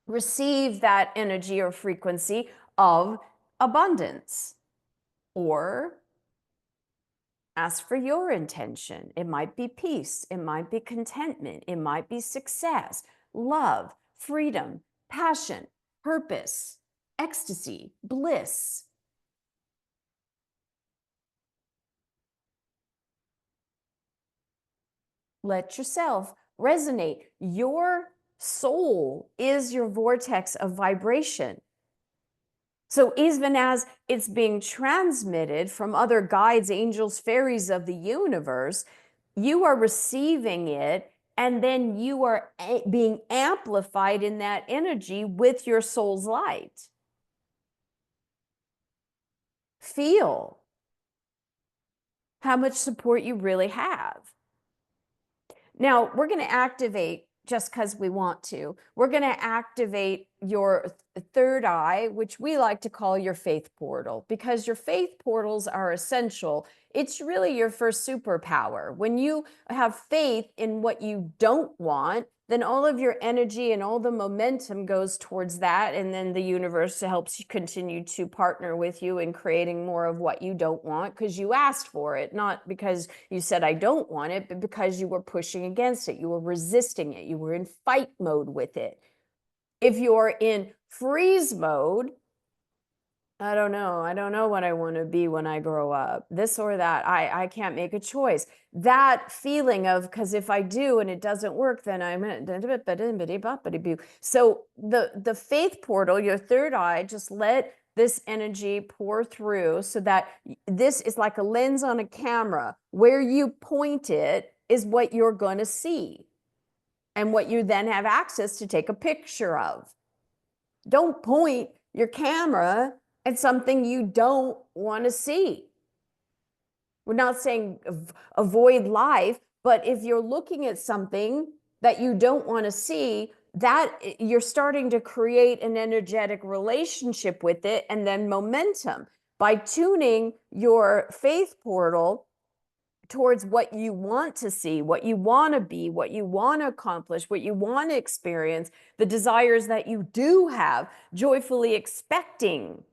Speaker 2: receive that energy or frequency of abundance. Or ask for your intention. It might be peace. It might be contentment. It might be success, love, freedom, passion, purpose, ecstasy, bliss. Let yourself resonate. Your soul is your vortex of vibration. So even as it's being transmitted from other guides, angels, fairies of the universe, you are receiving it, and then you are being amplified in that energy with your soul's light. Feel how much support you really have. Now, we're going to activate, just because we want to, we're going to activate your third eye, which we like to call your faith portal, because your faith portals are essential. It's really your first superpower. When you have faith in what you don't want, then all of your energy and all the momentum goes towards that. And then the universe helps you continue to partner with you in creating more of what you don't want, because you asked for it, not because you said, I don't want it, but because you were pushing against it. You were resisting it. You were in fight mode with it. If you're in freeze mode, I don't know what I want to be when I grow up, this or that. I can't make a choice. That feeling of, because if I do and it doesn't work, then I'm so the faith portal, your third eye, just let this energy pour through so that this is like a lens on a camera. Where you point it is what you're going to see and what you then have access to take a picture of. Don't point your camera at something you don't want to see. We're not saying avoid life, but if you're looking at something that you don't want to see, that you're starting to create an energetic relationship with it, and then momentum. By tuning your faith portal towards what you want to see, what you want to be, what you want to accomplish, what you want to experience, the desires that you do have, joyfully expecting.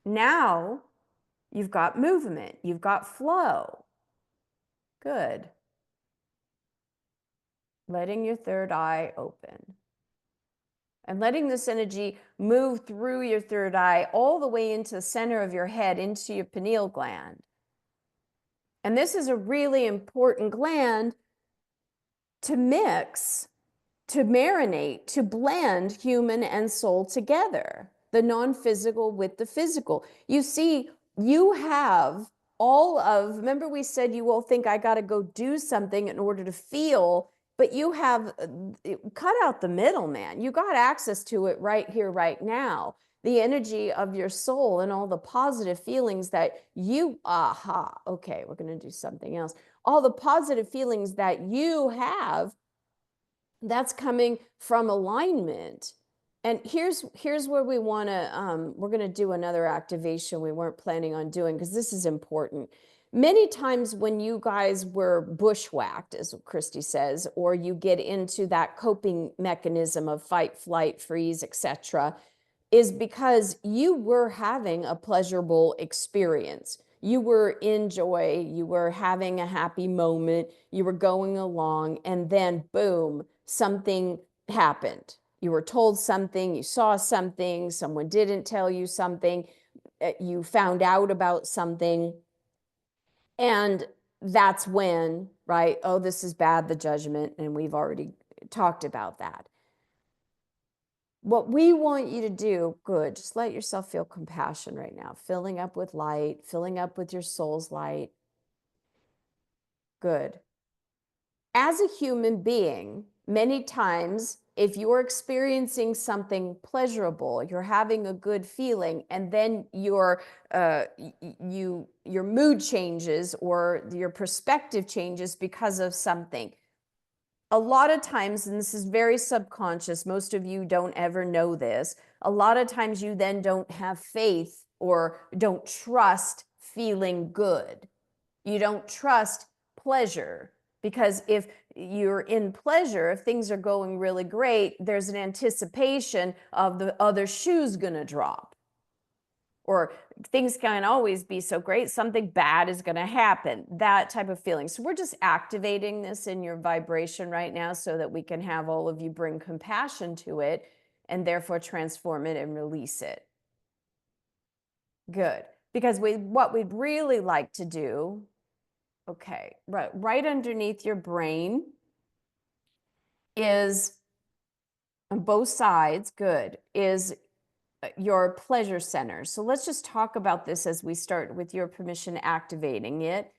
Speaker 2: Now You've got movement. You've got flow. Good. Letting your third eye open. And letting this energy move through your third eye all the way into the center of your head, into your pineal gland. And this is a really important gland to mix, to marinate, to blend human and soul together, the non-physical with the physical. You see, you have all of, remember we said you all think I got to go do something in order to feel, but you have cut out the middleman. You got access to it right here, right now. The energy of your soul and all the positive feelings that you, okay, we're going to do something else. All the positive feelings that you have, that's coming from alignment. And here's where we want to, we're going to do another activation we weren't planning on doing, because this is important. Many times when you guys were bushwhacked, as Christy says, or you get into that coping mechanism of fight, flight, freeze, etc., is because you were having a pleasurable experience. You were in joy, you were having a happy moment, you were going along, and then boom, something happened. You were told something, you saw something, someone didn't tell you something, you found out about something, and that's when, right? Oh, this is bad, the judgment, and we've already talked about that. What we want you to do, good, just let yourself feel compassion right now, filling up with light, filling up with your soul's light. Good. As a human being, many times, if you're experiencing something pleasurable, you're having a good feeling, and then your mood changes or your perspective changes because of something. A lot of times, and this is very subconscious, most of you don't ever know this, a lot of times you then don't have faith or don't trust feeling good. You don't trust pleasure, because if you're in pleasure, if things are going really great, there's an anticipation of the other shoe's gonna drop. Or things can't always be so great, something bad is going to happen, that type of feeling. So we're just activating this in your vibration right now so that we can have all of you bring compassion to it and therefore transform it and release it. Good. Because what we'd really like to do, okay, right underneath your brain is, on both sides, good, is your pleasure center. So let's just talk about this as we start, with your permission, activating it.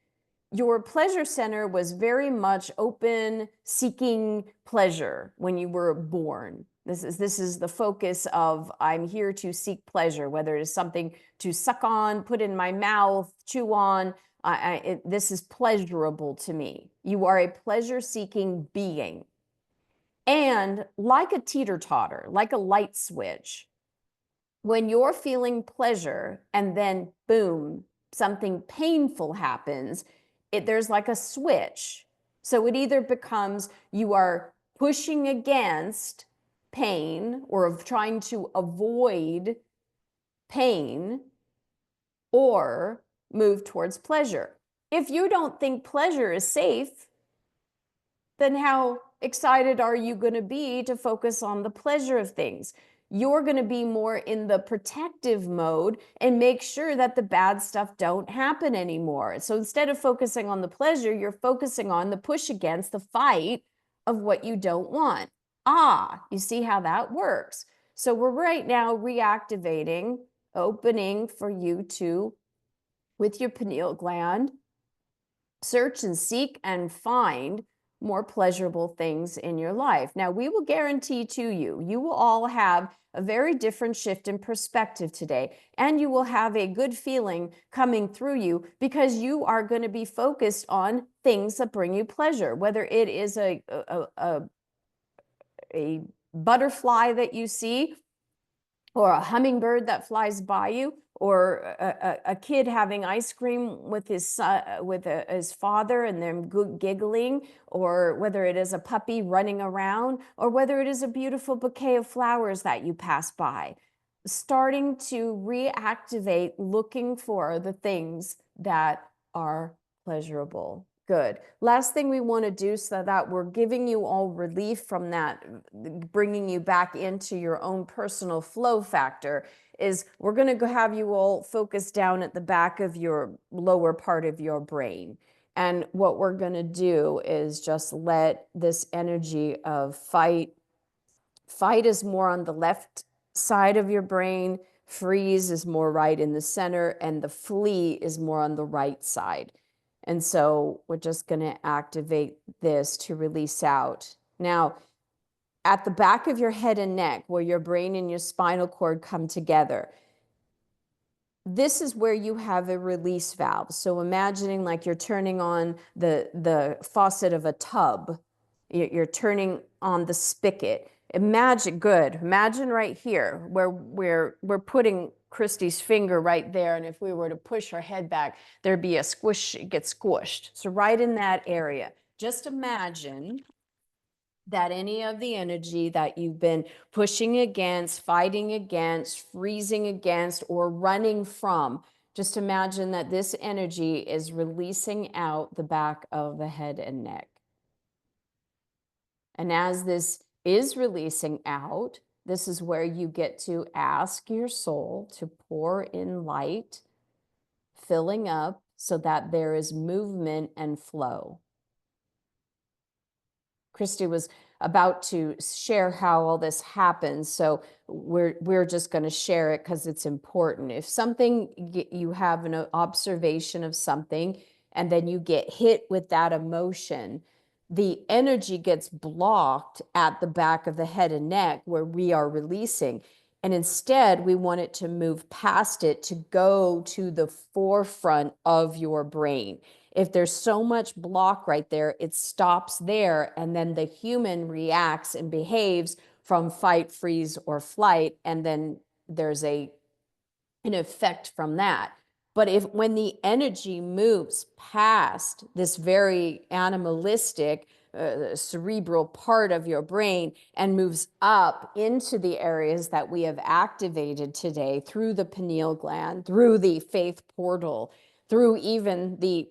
Speaker 2: Your pleasure center was very much open, seeking pleasure when you were born. This is the focus of, I'm here to seek pleasure, whether it is something to suck on, put in my mouth, chew on. This is pleasurable to me. You are a pleasure-seeking being. And like a teeter-totter, like a light switch, when you're feeling pleasure and then boom, something painful happens, there's like a switch. So it either becomes you are pushing against pain or trying to avoid pain, or move towards pleasure. If you don't think pleasure is safe, then how excited are you going to be to focus on the pleasure of things? You're going to be more in the protective mode and make sure that the bad stuff don't happen anymore. So instead of focusing on the pleasure, you're focusing on the push against, the fight of what you don't want. You see how that works. So we're right now reactivating, opening for you to, with your pineal gland, search and seek and find more pleasurable things in your life. Now, we will guarantee to you, you will all have a very different shift in perspective today, and you will have a good feeling coming through you, because you are going to be focused on things that bring you pleasure, whether it is a butterfly that you see, or a hummingbird that flies by you, or a kid having ice cream with his his father and them giggling, or whether it is a puppy running around, or whether it is a beautiful bouquet of flowers that you pass by. starting to reactivate, looking for the things that are pleasurable. Good. Last thing we want to do so that we're giving you all relief from that, bringing you back into your own personal flow factor, is we're going to have you all focus down at the back of your lower part of your brain. And what we're going to do is just let this energy of fight is more on the left side of your brain, freeze is more right in the center, and the flee is more on the right side. And so we're just going to activate this to release out. Now, at the back of your head and neck, where your brain and your spinal cord come together, this is where you have a release valve. So imagining like you're turning on the faucet of a tub. You're turning on the spigot. Imagine, good. Imagine right here where we're putting Christy's finger right there. And if we were to push her head back, there'd be a squish, it gets squished. So right in that area, just imagine that any of the energy that you've been pushing against, fighting against, freezing against, or running from, just imagine that this energy is releasing out the back of the head and neck. And as this is releasing out, this is where you get to ask your soul to pour in light, filling up so that there is movement and flow. Christy was about to share how all this happens, so we're just going to share it because it's important. If something, you have an observation of something and then you get hit with that emotion, the energy gets blocked at the back of the head and neck where we are releasing. And instead, we want it to move past it to go to the forefront of your brain. If there's so much block right there, it stops there, and then the human reacts and behaves from fight, freeze, or flight, and then there's an effect from that. But when the energy moves past this very animalistic, cerebral part of your brain and moves up into the areas that we have activated today through the pineal gland, through the faith portal, through even the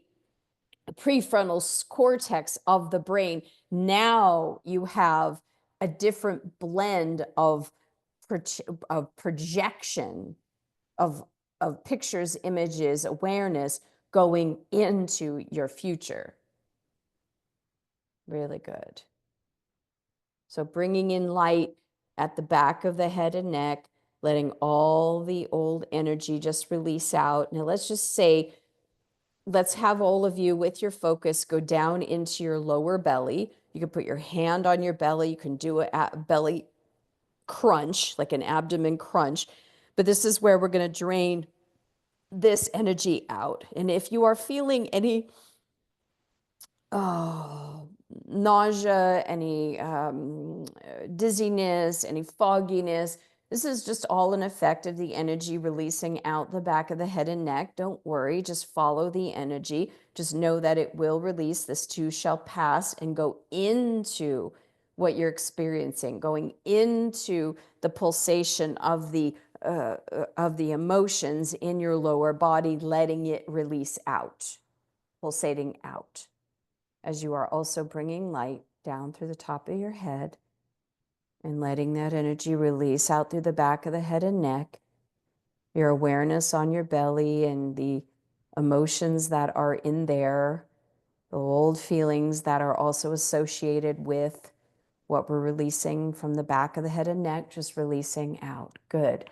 Speaker 2: prefrontal cortex of the brain, now you have a different blend of projection of pictures, images, awareness going into your future. Really good. So bringing in light at the back of the head and neck, letting all the old energy just release out. Now let's just say, let's have all of you with your focus go down into your lower belly. You can put your hand on your belly. You can do a belly crunch, like an abdomen crunch. But this is where we're going to drain this energy out. And if you are feeling any nausea, any dizziness, any fogginess, this is just all an effect of the energy releasing out the back of the head and neck. Don't worry, just follow the energy. Just know that it will release. This too shall pass, and go into what you're experiencing, going into the pulsation of the emotions in your lower body, letting it release out, pulsating out, as you are also bringing light down through the top of your head and letting that energy release out through the back of the head and neck, your awareness on your belly and the emotions that are in there, the old feelings that are also associated with what we're releasing from the back of the head and neck, just releasing out. Good.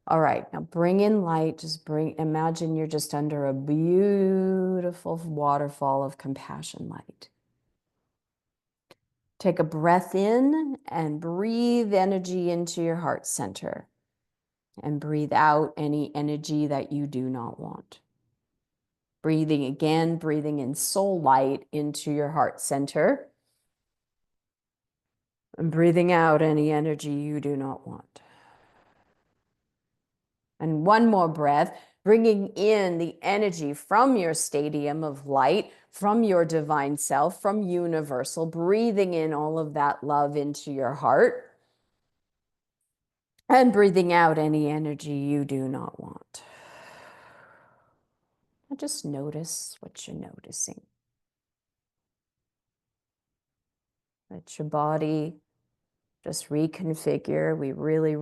Speaker 2: All right, now bring in light. Just imagine you're just under a beautiful waterfall of compassion light. Take a breath in and breathe energy into your heart center, and breathe out any energy that you do not want. Breathing again, breathing in soul light into your heart center, and breathing out any energy you do not want. And one more breath, bringing in the energy from your stadium of light, from your divine self, from universal, breathing in all of that love into your heart. And breathing out any energy you do not want. And just notice what you're noticing. Let your body just reconfigure. We really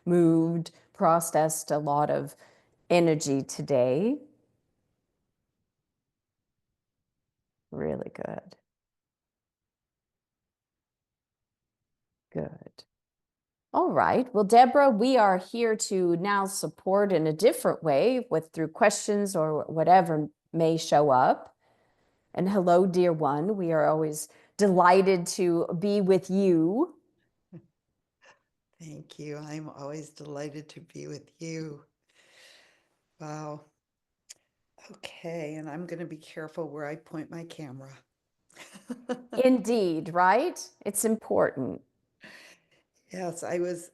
Speaker 2: moved, processed a lot of energy today. Really good. Good. All right. Well, Deborah, we are here to now support in a different way through questions or whatever may show up. And hello, dear one. We are always delighted to be with you.
Speaker 1: Thank you. I'm always delighted to be with you. Wow. Okay, and I'm going to be careful where I point my camera.
Speaker 2: Indeed, right? It's important.
Speaker 1: Yes, I was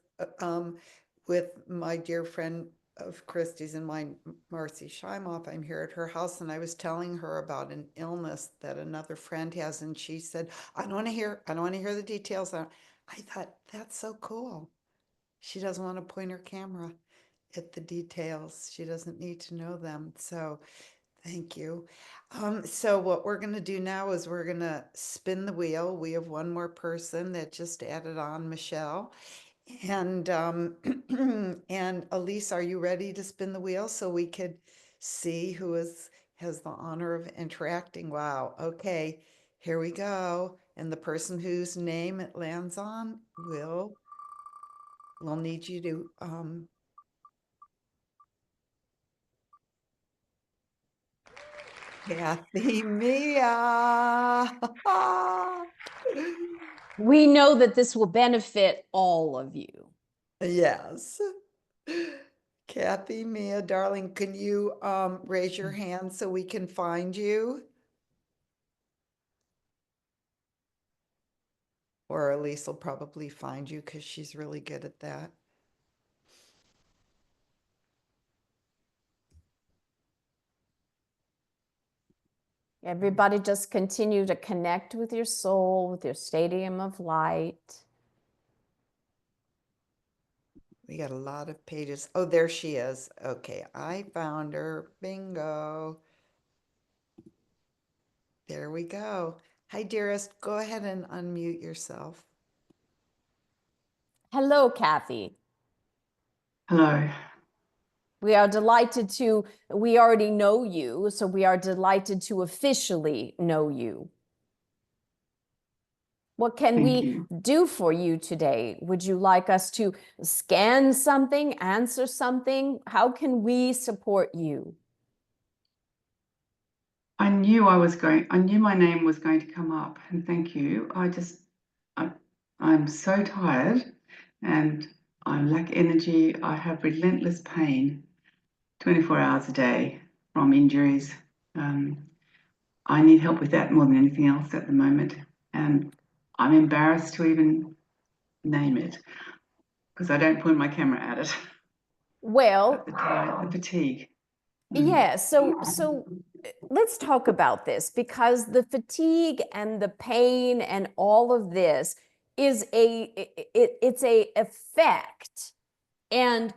Speaker 1: with my dear friend of Christy's and mine, Marcy Scheimoff. I'm here at her house, and I was telling her about an illness that another friend has, and she said, I don't want to hear the details." I thought, that's so cool. She doesn't want to point her camera at the details. She doesn't need to know them. So thank you. So what we're going to do now is we're going to spin the wheel. We have one more person that just added on, Michelle. And and Elise, are you ready to spin the wheel so we could see who has the honor of interacting? Wow. Okay, here we go. And the person whose name it lands on will need you to Kathy Mia.
Speaker 2: We know that this will benefit all of you.
Speaker 1: Yes. Kathy Mia, darling, can you raise your hand so we can find you? Or Elise will probably find you because she's really good at that.
Speaker 2: Everybody just continue to connect with your soul, with your stadium of light.
Speaker 1: We got a lot of pages. Oh, there she is. Okay, I found her. Bingo. There we go. Hi, dearest. Go ahead and unmute yourself.
Speaker 2: Hello, Kathy.
Speaker 3: Hello.
Speaker 2: We are delighted to, we already know you, so we are delighted to officially know you. What can
Speaker 3: Thank
Speaker 2: we
Speaker 3: you.
Speaker 2: do for you today? Would you like us to scan something, answer something? How can we support you?
Speaker 3: I knew my name was going to come up, and thank you. I'm so tired and I lack energy. I have relentless pain 24 hours a day from injuries. I need help with that more than anything else at the moment. And I'm embarrassed to even name it because I don't point my camera at it.
Speaker 2: Well,
Speaker 3: The fatigue.
Speaker 2: yeah, so let's talk about this, because the fatigue and the pain and all of this is it's a effect. And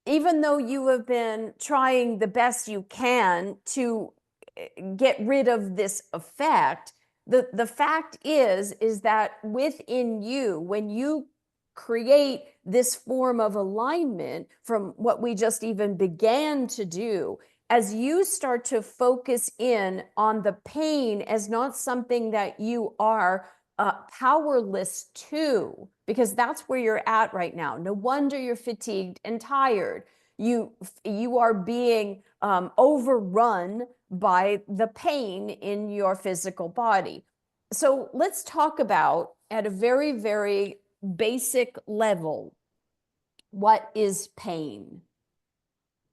Speaker 2: even though you have been trying the best you can to get rid of this effect, the fact is that within you, when you create this form of alignment from what we just even began to do, as you start to focus in on the pain as not something that you are powerless to, because that's where you're at right now. No wonder you're fatigued and tired. You are being overrun by the pain in your physical body. So let's talk about, at a very, very basic level, what is pain?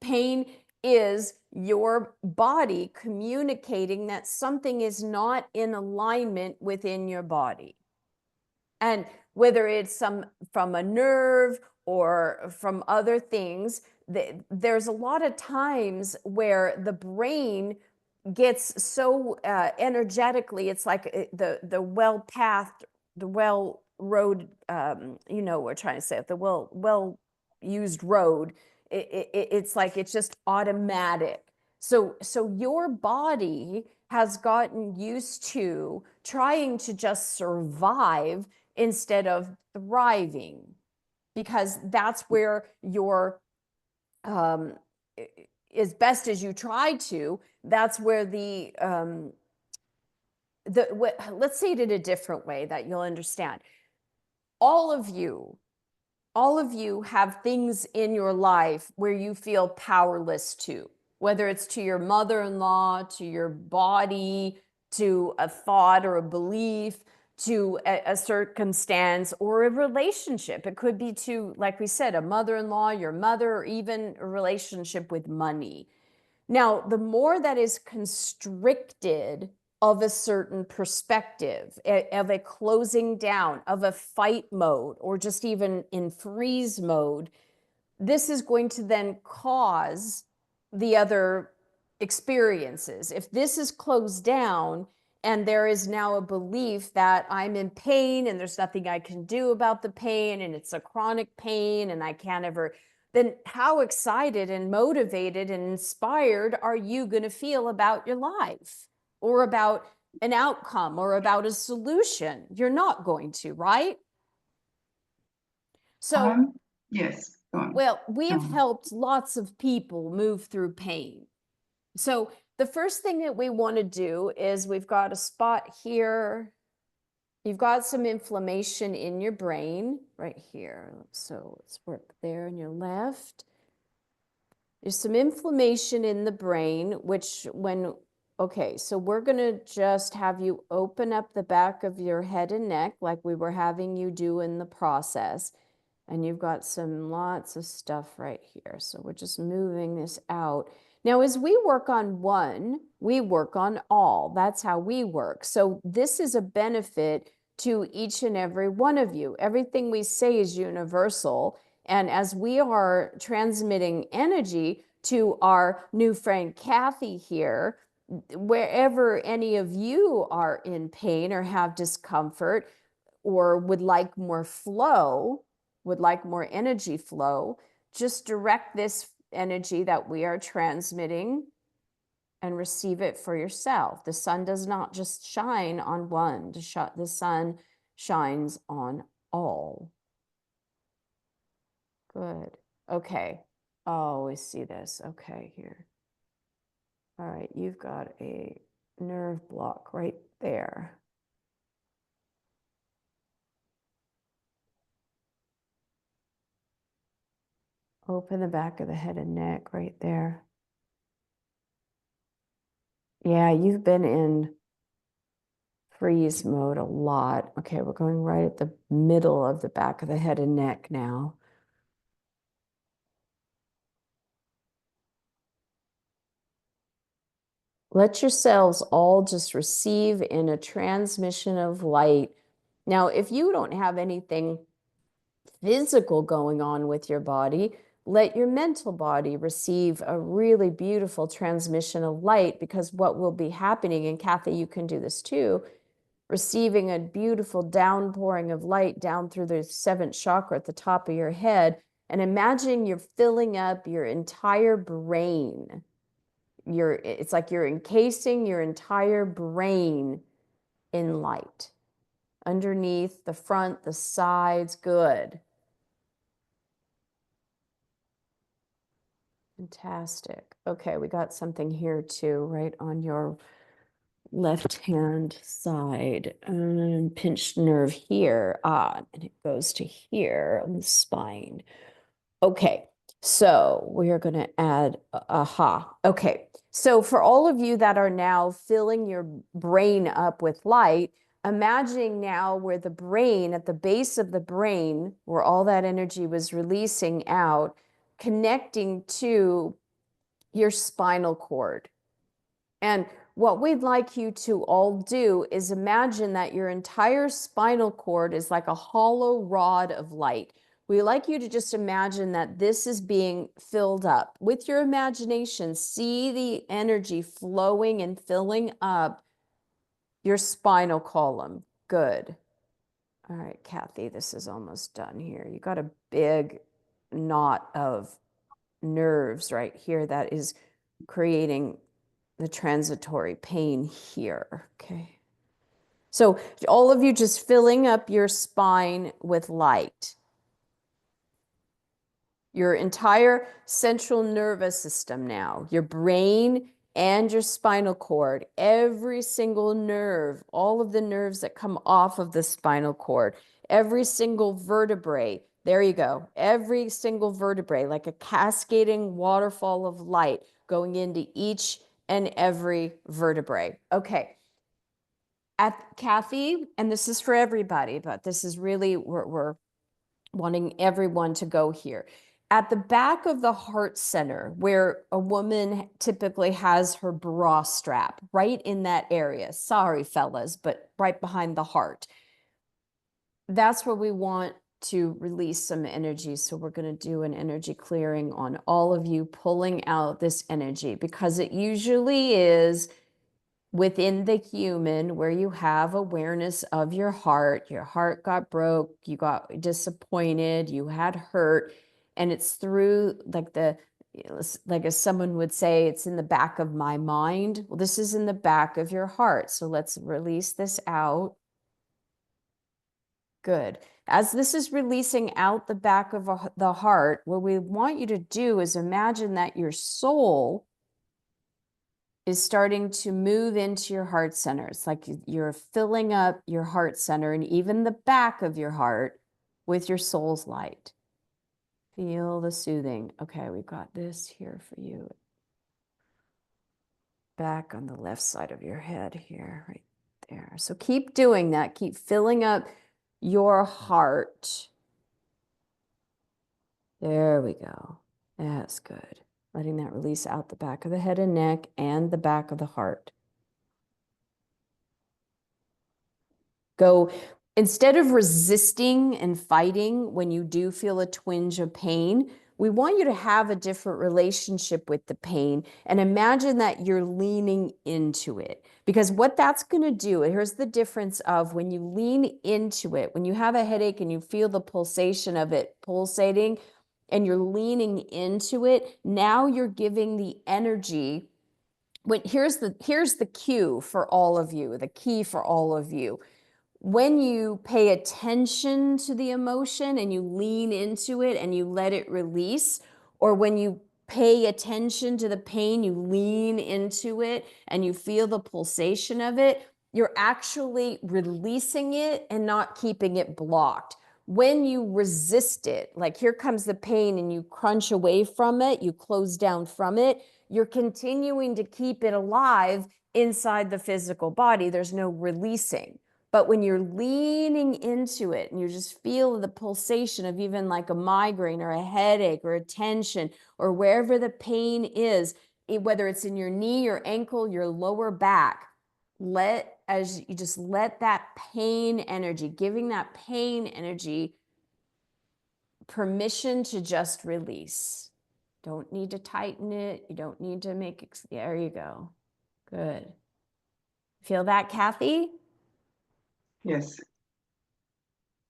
Speaker 2: Pain is your body communicating that something is not in alignment within your body. And whether it's from a nerve or from other things, there's a lot of times where the brain gets so energetically, it's like the well pathed, the well road, you know, we're trying to say the well used road, it's like it's just automatic. So your body has gotten used to trying to just survive instead of thriving, because that's where your as best as you try to, that's where let's say it in a different way that you'll understand. All of you, all of you have things in your life where you feel powerless to, whether it's to your mother-in-law, to your body, to a thought or a belief, to a circumstance or a relationship. It could be to, like we said, a mother-in-law, your mother, or even a relationship with money. Now, the more that is constricted of a certain perspective, of a closing down, of a fight mode, or just even in freeze mode, this is going to then cause the other experiences. If this is closed down and there is now a belief that I'm in pain and there's nothing I can do about the pain and it's a chronic pain and I can't ever, then how excited and motivated and inspired are you going to feel about your life or about an outcome or about a solution? You're not going to, right? So,
Speaker 3: Yes, go on.
Speaker 2: well, we have helped lots of people move through pain. So the first thing that we want to do is we've got a spot here. You've got some inflammation in your brain right here. So let's work there on your left. There's some inflammation in the brain, which okay, so we're going to just have you open up the back of your head and neck like we were having you do in the process. And you've got lots of stuff right here. So we're just moving this out. Now, as we work on one, we work on all. That's how we work. So this is a benefit to each and every one of you. Everything we say is universal. And as we are transmitting energy to our new friend Kathy here, wherever any of you are in pain or have discomfort or would like more flow, would like more energy flow, just direct this energy that we are transmitting and receive it for yourself. The sun does not just shine on one, the sun shines on all. Good. Okay. Oh, we see this. Okay, here. All right, you've got a nerve block right there. Open the back of the head and neck right there. Yeah, you've been in freeze mode a lot. Okay, we're going right at the middle of the back of the head and neck now. Let yourselves all just receive in a transmission of light. Now, if you don't have anything physical going on with your body, let your mental body receive a really beautiful transmission of light, because what will be happening, and Kathy, you can do this too, receiving a beautiful downpouring of light down through the seventh chakra at the top of your head. And imagine you're filling up your entire brain. It's like you're encasing your entire brain in light. Underneath, the front, the sides, good. Fantastic. Okay, we got something here too, right on your left-hand side, and pinched nerve here. And it goes to here on the spine. Okay, so we are going to add, Okay, so for all of you that are now filling your brain up with light, imagining now where the brain, at the base of the brain, where all that energy was releasing out, connecting to your spinal cord. And what we'd like you to all do is imagine that your entire spinal cord is like a hollow rod of light. We like you to just imagine that this is being filled up. With your imagination, see the energy flowing and filling up your spinal column. Good. All right, Kathy, this is almost done here. You got a big knot of nerves right here that is creating the transitory pain here. Okay. So all of you just filling up your spine with light. Your entire central nervous system now, your brain and your spinal cord, every single nerve, all of the nerves that come off of the spinal cord, every single vertebrae, there you go, every single vertebrae, like a cascading waterfall of light going into each and every vertebrae. Okay. At Kathy, and this is for everybody, but this is really, we're wanting everyone to go here. At the back of the heart center, where a woman typically has her bra strap, right in that area. Sorry, fellas, but right behind the heart. That's where we want to release some energy. So we're going to do an energy clearing on all of you, pulling out this energy, because it usually is within the human where you have awareness of your heart got broke, you got disappointed, you had hurt, and it's through like as someone would say, it's in the back of my mind. Well, this is in the back of your heart. So let's release this out. Good. As this is releasing out the back of the heart, what we want you to do is imagine that your soul is starting to move into your heart center. It's like you're filling up your heart center and even the back of your heart with your soul's light. Feel the soothing. Okay, we've got this here for you. Back on the left side of your head here, right there. So keep doing that. Keep filling up your heart. There we go. That's good. Letting that release out the back of the head and neck and the back of the heart. Go, instead of resisting and fighting when you do feel a twinge of pain, we want you to have a different relationship with the pain and imagine that you're leaning into it. Because what that's going to do, here's the difference of when you lean into it, when you have a headache and you feel the pulsation of it pulsating and you're leaning into it, now you're giving the energy. Here's the cue for all of you, the key for all of you. When you pay attention to the emotion and you lean into it and you let it release, or when you pay attention to the pain, you lean into it and you feel the pulsation of it, you're actually releasing it and not keeping it blocked. When you resist it, like here comes the pain and you crunch away from it, you close down from it, you're continuing to keep it alive inside the physical body. There's no releasing. But when you're leaning into it and you just feel the pulsation of even like a migraine or a headache or a tension or wherever the pain is, whether it's in your knee, your ankle, your lower back, as you just let that pain energy, giving that pain energy permission to just release. Don't need to tighten it. You don't need to make it. There you go. Good. Feel that, Kathy?
Speaker 3: Yes.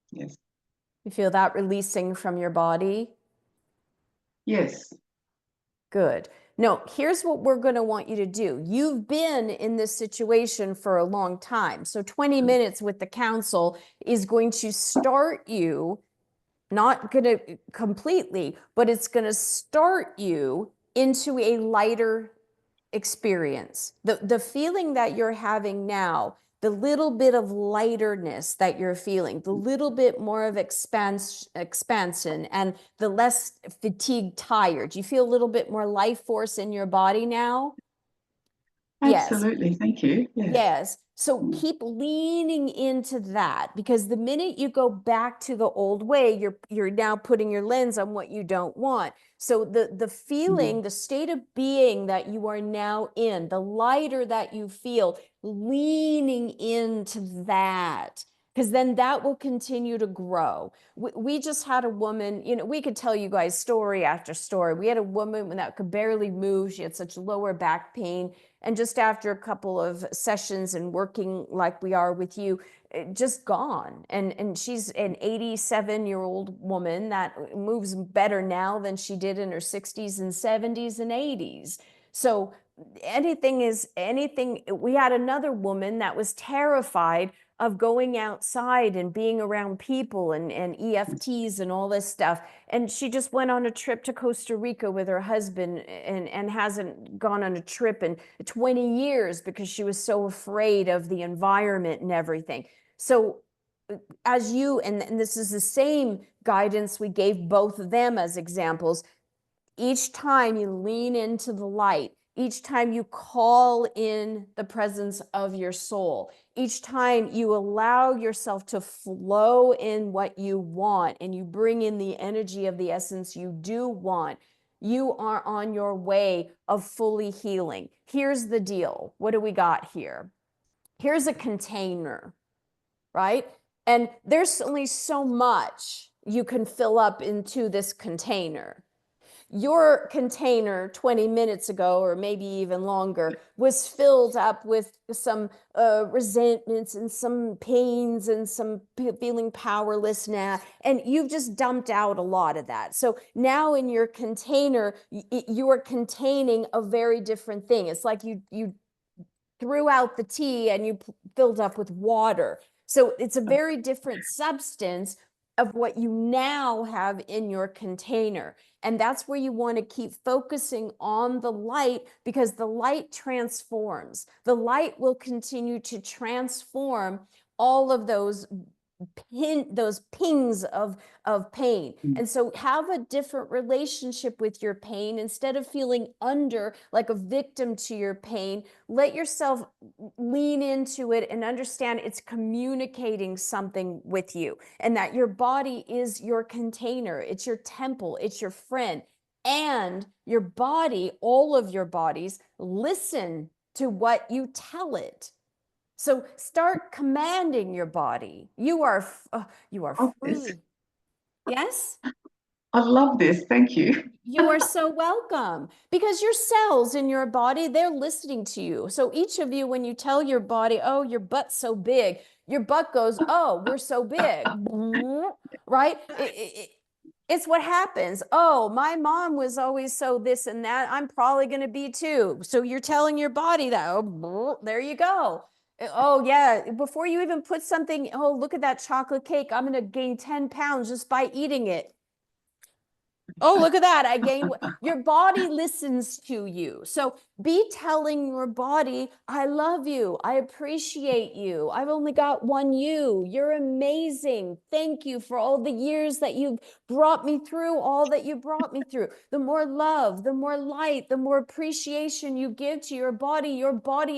Speaker 3: Yes.
Speaker 2: You feel that releasing from your body?
Speaker 3: Yes.
Speaker 2: Good. No, here's what we're going to want you to do. You've been in this situation for a long time. So 20 minutes with the council is going to start you, not going to completely, but it's going to start you into a lighter experience. The feeling that you're having now, the little bit of lighterness that you're feeling, the little bit more of expansion and the less fatigued, tired. You feel a little bit more life force in your body now? Yes.
Speaker 3: Absolutely. Thank you. Yes.
Speaker 2: Yes. So keep leaning into that, because the minute you go back to the old way, you're now putting your lens on what you don't want. So the feeling, the state of being that you are now in, the lighter that you feel, leaning into that because then that will continue to grow. We just had a woman, you know, we could tell you guys story after story. We had a woman that could barely move. She had such lower back pain. And just after a couple of sessions and working like we are with you, just gone. And she's an 87-year-old woman that moves better now than she did in her 60s and 70s and 80s. So anything. We had another woman that was terrified of going outside and being around people and EFTs and all this stuff. And she just went on a trip to Costa Rica with her husband and hasn't gone on a trip in 20 years because she was so afraid of the environment and everything. So as you, and this is the same guidance we gave both of them as examples, each time you lean into the light, each time you call in the presence of your soul, each time you allow yourself to flow in what you want and you bring in the energy of the essence you do want, you are on your way of fully healing. Here's the deal. What do we got here? Here's a container, right? And there's only so much you can fill up into this container. Your container 20 minutes ago, or maybe even longer, was filled up with some resentments and some pains and some feeling powerless now. And you've just dumped out a lot of that. So now in your container, you are containing a very different thing. It's like you threw out the tea and you filled up with water. So it's a very different substance of what you now have in your container. And that's where you want to keep focusing on the light, because the light transforms. The light will continue to transform all of those pings of pain. And so have a different relationship with your pain. Instead of feeling under, like a victim to your pain, let yourself lean into it and understand it's communicating something with you, and that your body is your container, it's your temple, it's your friend. And your body, all of your bodies, listen to what you tell it. So start commanding your body. You are free. Yes?
Speaker 3: I love this. Thank you.
Speaker 2: You are so welcome, because your cells in your body, they're listening to you. So each of you, when you tell your body, oh, your butt's so big, your butt goes, oh, we're so big, right? It's what happens. Oh, my mom was always so this and that. I'm probably going to be too. So you're telling your body that, oh, there you go. Oh, yeah. Before you even put something, oh, look at that chocolate cake. I'm going to gain 10 pounds just by eating it. Oh, look at that. I gained. Your body listens to you. So be telling your body, I love you. I appreciate you. I've only got one you. You're amazing. Thank you for all the years that you've brought me through, all that you brought me through. The more love, the more light, the more appreciation you give to your body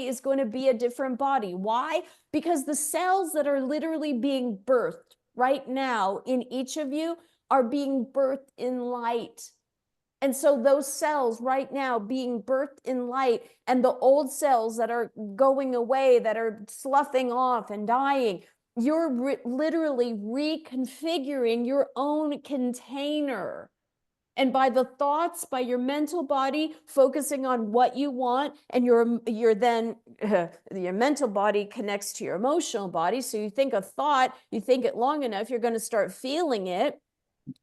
Speaker 2: is going to be a different body. Why? Because the cells that are literally being birthed right now in each of you are being birthed in light. And so those cells right now being birthed in light, and the old cells that are going away, that are sloughing off and dying, you're literally reconfiguring your own container. And by the thoughts, by your mental body focusing on what you want, and you're then your mental body connects to your emotional body. So you think a thought, you think it long enough, you're going to start feeling it.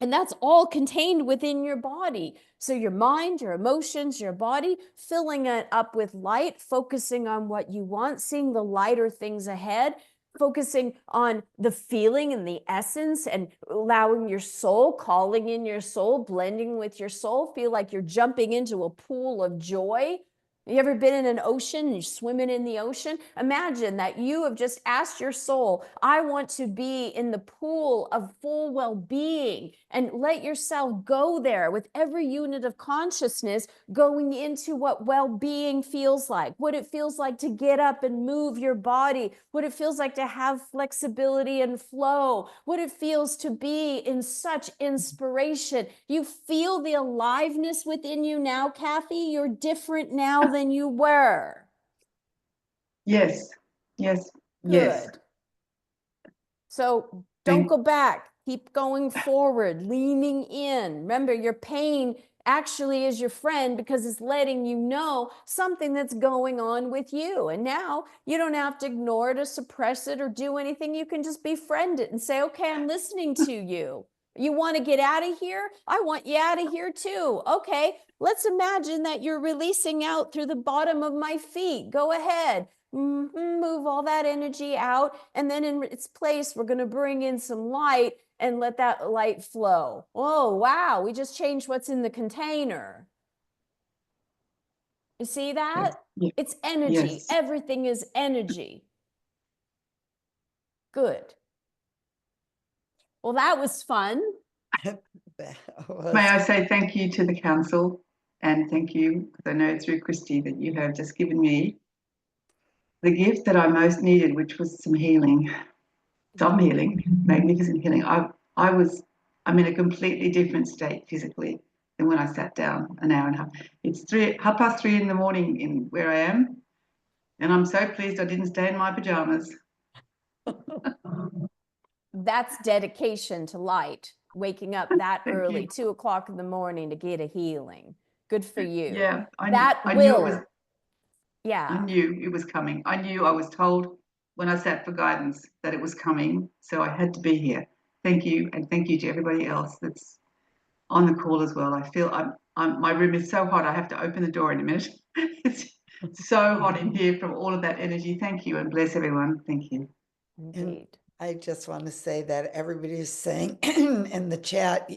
Speaker 2: And that's all contained within your body. So your mind, your emotions, your body, filling it up with light, focusing on what you want, seeing the lighter things ahead, focusing on the feeling and the essence, and allowing your soul, calling in your soul, blending with your soul, feel like you're jumping into a pool of joy. You ever been in an ocean and you're swimming in the ocean? Imagine that you have just asked your soul, I want to be in the pool of full well-being, and let yourself go there with every unit of consciousness, going into what well-being feels like, what it feels like to get up and move your body, what it feels like to have flexibility and flow, what it feels to be in such inspiration. You feel the aliveness within you now, Kathy? You're different now than you were.
Speaker 3: Yes, yes, yes.
Speaker 2: Good. So don't go back. Keep going forward, leaning in. Remember, your pain actually is your friend because it's letting you know something that's going on with you. And now you don't have to ignore it or suppress it or do anything. You can just befriend it and say, okay, I'm listening to you. You want to get out of here? I want you out of here too. Okay, let's imagine that you're releasing out through the bottom of my feet. Go ahead. Move all that energy out. And then in its place, we're going to bring in some light and let that light flow. Oh, wow. We just changed what's in the container. You see that?
Speaker 3: Yeah.
Speaker 2: It's energy.
Speaker 3: Yes.
Speaker 2: Everything is energy. Good. Well, that was fun.
Speaker 3: May I say thank you to the council, and thank you, because I know through Christy that you have just given me the gift that I most needed, which was some healing, magnificent healing. I'm in a completely different state physically than when I sat down an hour and a half. It's 3:30 in the morning in where I am, and I'm so pleased I didn't stay in my pajamas.
Speaker 2: That's dedication to light, waking up that early, 2 o'clock in the morning to get a healing. Good for you.
Speaker 3: Yeah,
Speaker 2: I
Speaker 3: knew it was.
Speaker 2: Yeah.
Speaker 3: I knew it was coming. I knew I was told when I sat for guidance that it was coming, so I had to be here. Thank you, and thank you to everybody else that's on the call as well. I feel my room is so hot. I have to open the door in a minute. It's so hot in here from all of that energy. Thank you, and bless everyone. Thank you.
Speaker 2: Indeed.
Speaker 1: I just want to say that everybody is saying in the chat,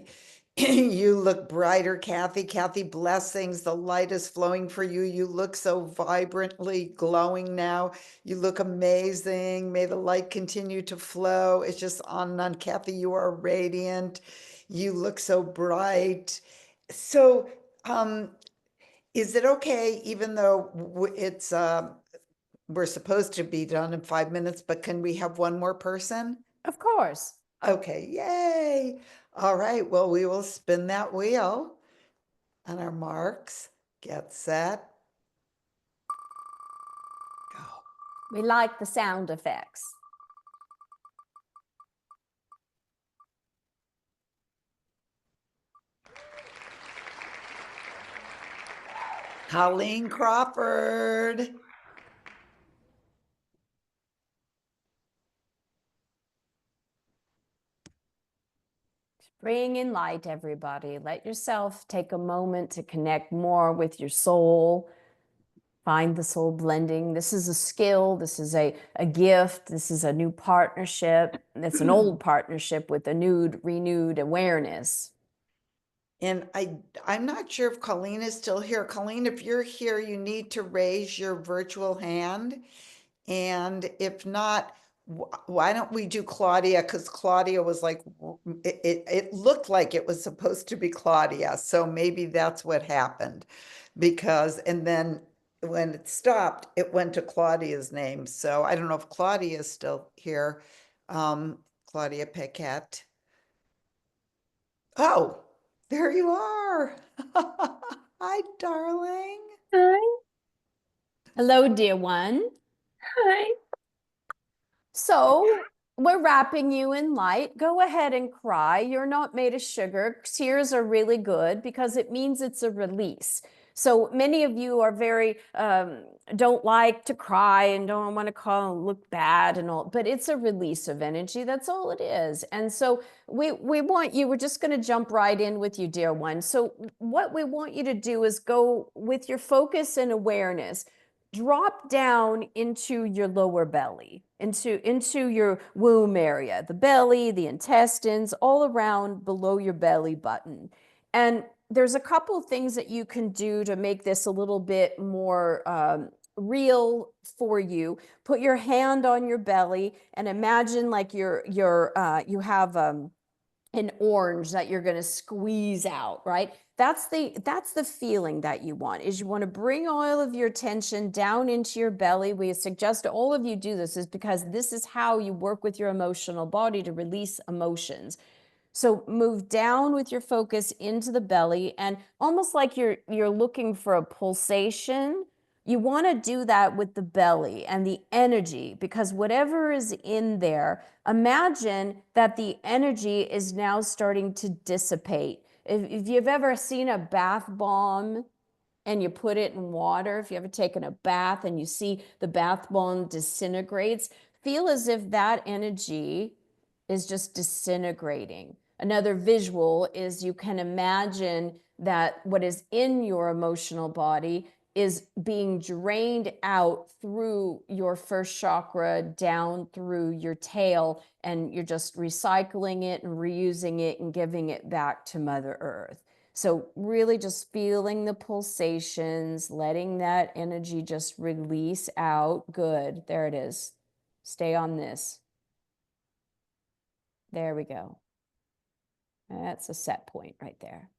Speaker 1: you look brighter, Kathy. Kathy, blessings. The light is flowing for you. You look so vibrantly glowing now. You look amazing. May the light continue to flow. It's just on and on. Kathy, you are radiant. You look so bright. So, is it okay, even though it's we're supposed to be done in 5 minutes, but can we have one more person?
Speaker 2: Of course.
Speaker 1: Okay, yay. All right, well, we will spin that wheel on our marks. Get set. Go.
Speaker 2: We like the sound effects.
Speaker 1: Colleen Crawford.
Speaker 2: Bring in light, everybody. Let yourself take a moment to connect more with your soul. Find the soul blending. This is a skill. This is a gift. This is a new partnership. It's an old partnership with a new, renewed awareness.
Speaker 1: And I'm not sure if Colleen is still here. Colleen, if you're here, you need to raise your virtual hand. And if not, why don't we do Claudia? Because Claudia was like, it looked like it was supposed to be Claudia. So maybe that's what happened. Because, and then when it stopped, it went to Claudia's name. So I don't know if Claudia is still here. Claudia Paquette. Oh, there you are. Hi, darling.
Speaker 2: Hi. Hello, dear one.
Speaker 4: Hi.
Speaker 2: So we're wrapping you in light. Go ahead and cry. You're not made of sugar. Tears are really good because it means it's a release. So many of you are very, don't like to cry and don't want to call and look bad and all, but it's a release of energy. That's all it is. And so we want you, we're just going to jump right in with you, dear one. So what we want you to do is go with your focus and awareness, drop down into your lower belly, into your womb area, the belly, the intestines, all around below your belly button. And there's a couple things that you can do to make this a little bit more real for you. Put your hand on your belly and imagine like you have an orange that you're going to squeeze out, right? That's the feeling that you want, is you want to bring all of your attention down into your belly. We suggest all of you do this is because this is how you work with your emotional body to release emotions. So move down with your focus into the belly and almost like you're looking for a pulsation. You want to do that with the belly and the energy, because whatever is in there, imagine that the energy is now starting to dissipate. If you've ever seen a bath bomb and you put it in water, if you ever taken a bath and you see the bath bomb disintegrates, feel as if that energy is just disintegrating. Another visual is you can imagine that what is in your emotional body is being drained out through your first chakra down through your tail, and you're just recycling it and reusing it and giving it back to Mother Earth. So really just feeling the pulsations, letting that energy just release out. Good. There it is. Stay on this. There we go. That's a set point right there.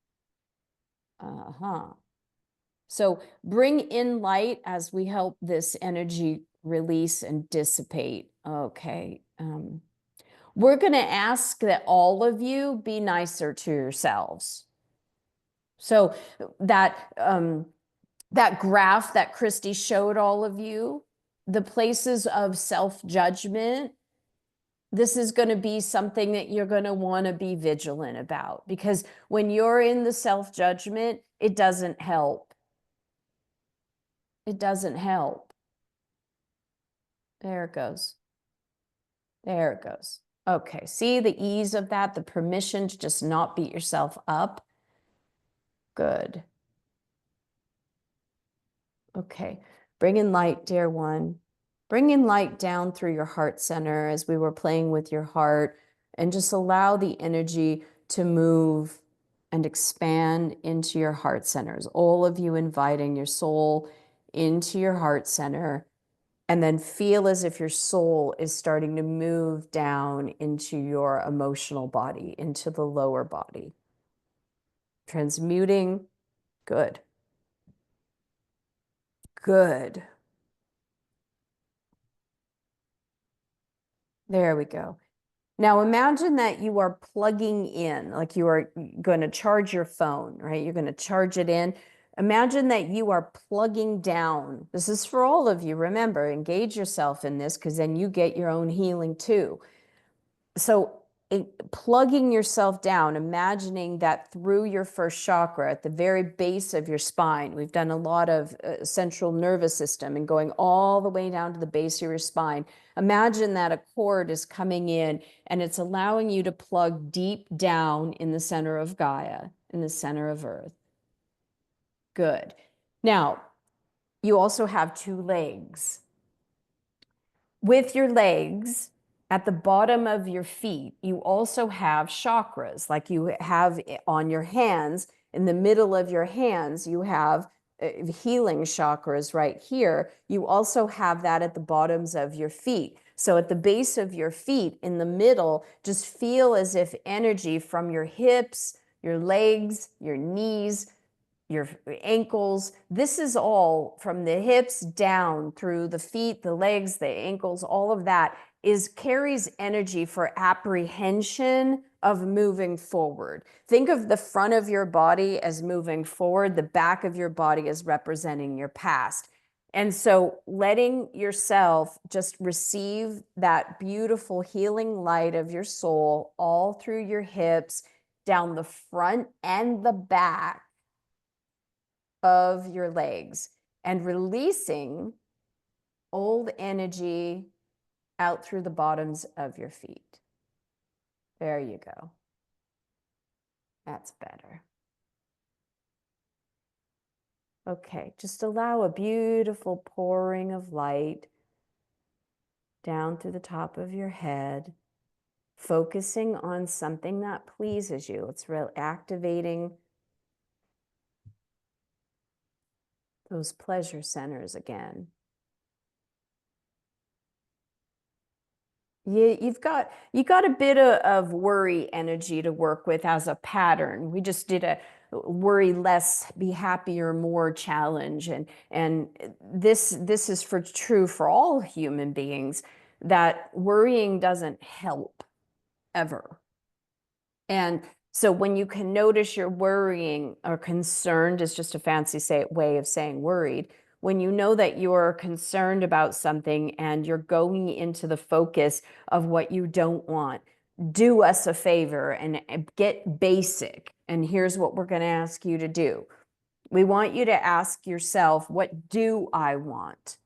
Speaker 2: So bring in light as we help this energy release and dissipate. Okay. We're going to ask that all of you be nicer to yourselves. So that that graph that Christy showed all of you, the places of self-judgment, this is going to be something that you're going to want to be vigilant about, because when you're in the self-judgment, it doesn't help. It doesn't help. There it goes. There it goes. Okay, see the ease of that, the permission to just not beat yourself up. Good. Okay, bring in light, dear one. Bring in light down through your heart center as we were playing with your heart, and just allow the energy to move and expand into your heart centers. All of you inviting your soul into your heart center, and then feel as if your soul is starting to move down into your emotional body, into the lower body. Transmuting. Good. Good. There we go. Now imagine that you are plugging in, like you are going to charge your phone, right? You're going to charge it in. Imagine that you are plugging down. This is for all of you. Remember, engage yourself in this, because then you get your own healing too. So plugging yourself down, imagining that through your first chakra at the very base of your spine, we've done a lot of central nervous system and going all the way down to the base of your spine. Imagine that a cord is coming in and it's allowing you to plug deep down in the center of Gaia, in the center of Earth. Good. Now, you also have two legs. With your legs, at the bottom of your feet, you also have chakras, like you have on your hands. In the middle of your hands, you have healing chakras right here. You also have that at the bottoms of your feet. So at the base of your feet, in the middle, just feel as if energy from your hips, your legs, your knees, your ankles, this is all from the hips down through the feet, the legs, the ankles, all of that carries energy for apprehension of moving forward. Think of the front of your body as moving forward, the back of your body as representing your past. And so letting yourself just receive that beautiful healing light of your soul all through your hips, down the front and the back of your legs, and releasing old energy out through the bottoms of your feet. There you go. That's better. Okay, just allow a beautiful pouring of light down through the top of your head, focusing on something that pleases you. It's real activating those pleasure centers again. You've got a bit of worry energy to work with as a pattern. We just did a worry less, be happier, more challenge, and this is true for all human beings, that worrying doesn't help ever. And so when you can notice you're worrying, or concerned is just a fancy way of saying worried. when you know that you're concerned about something and you're going into the focus of what you don't want, do us a favor and get basic. And here's what we're going to ask you to do. We want you to ask yourself, what do I want?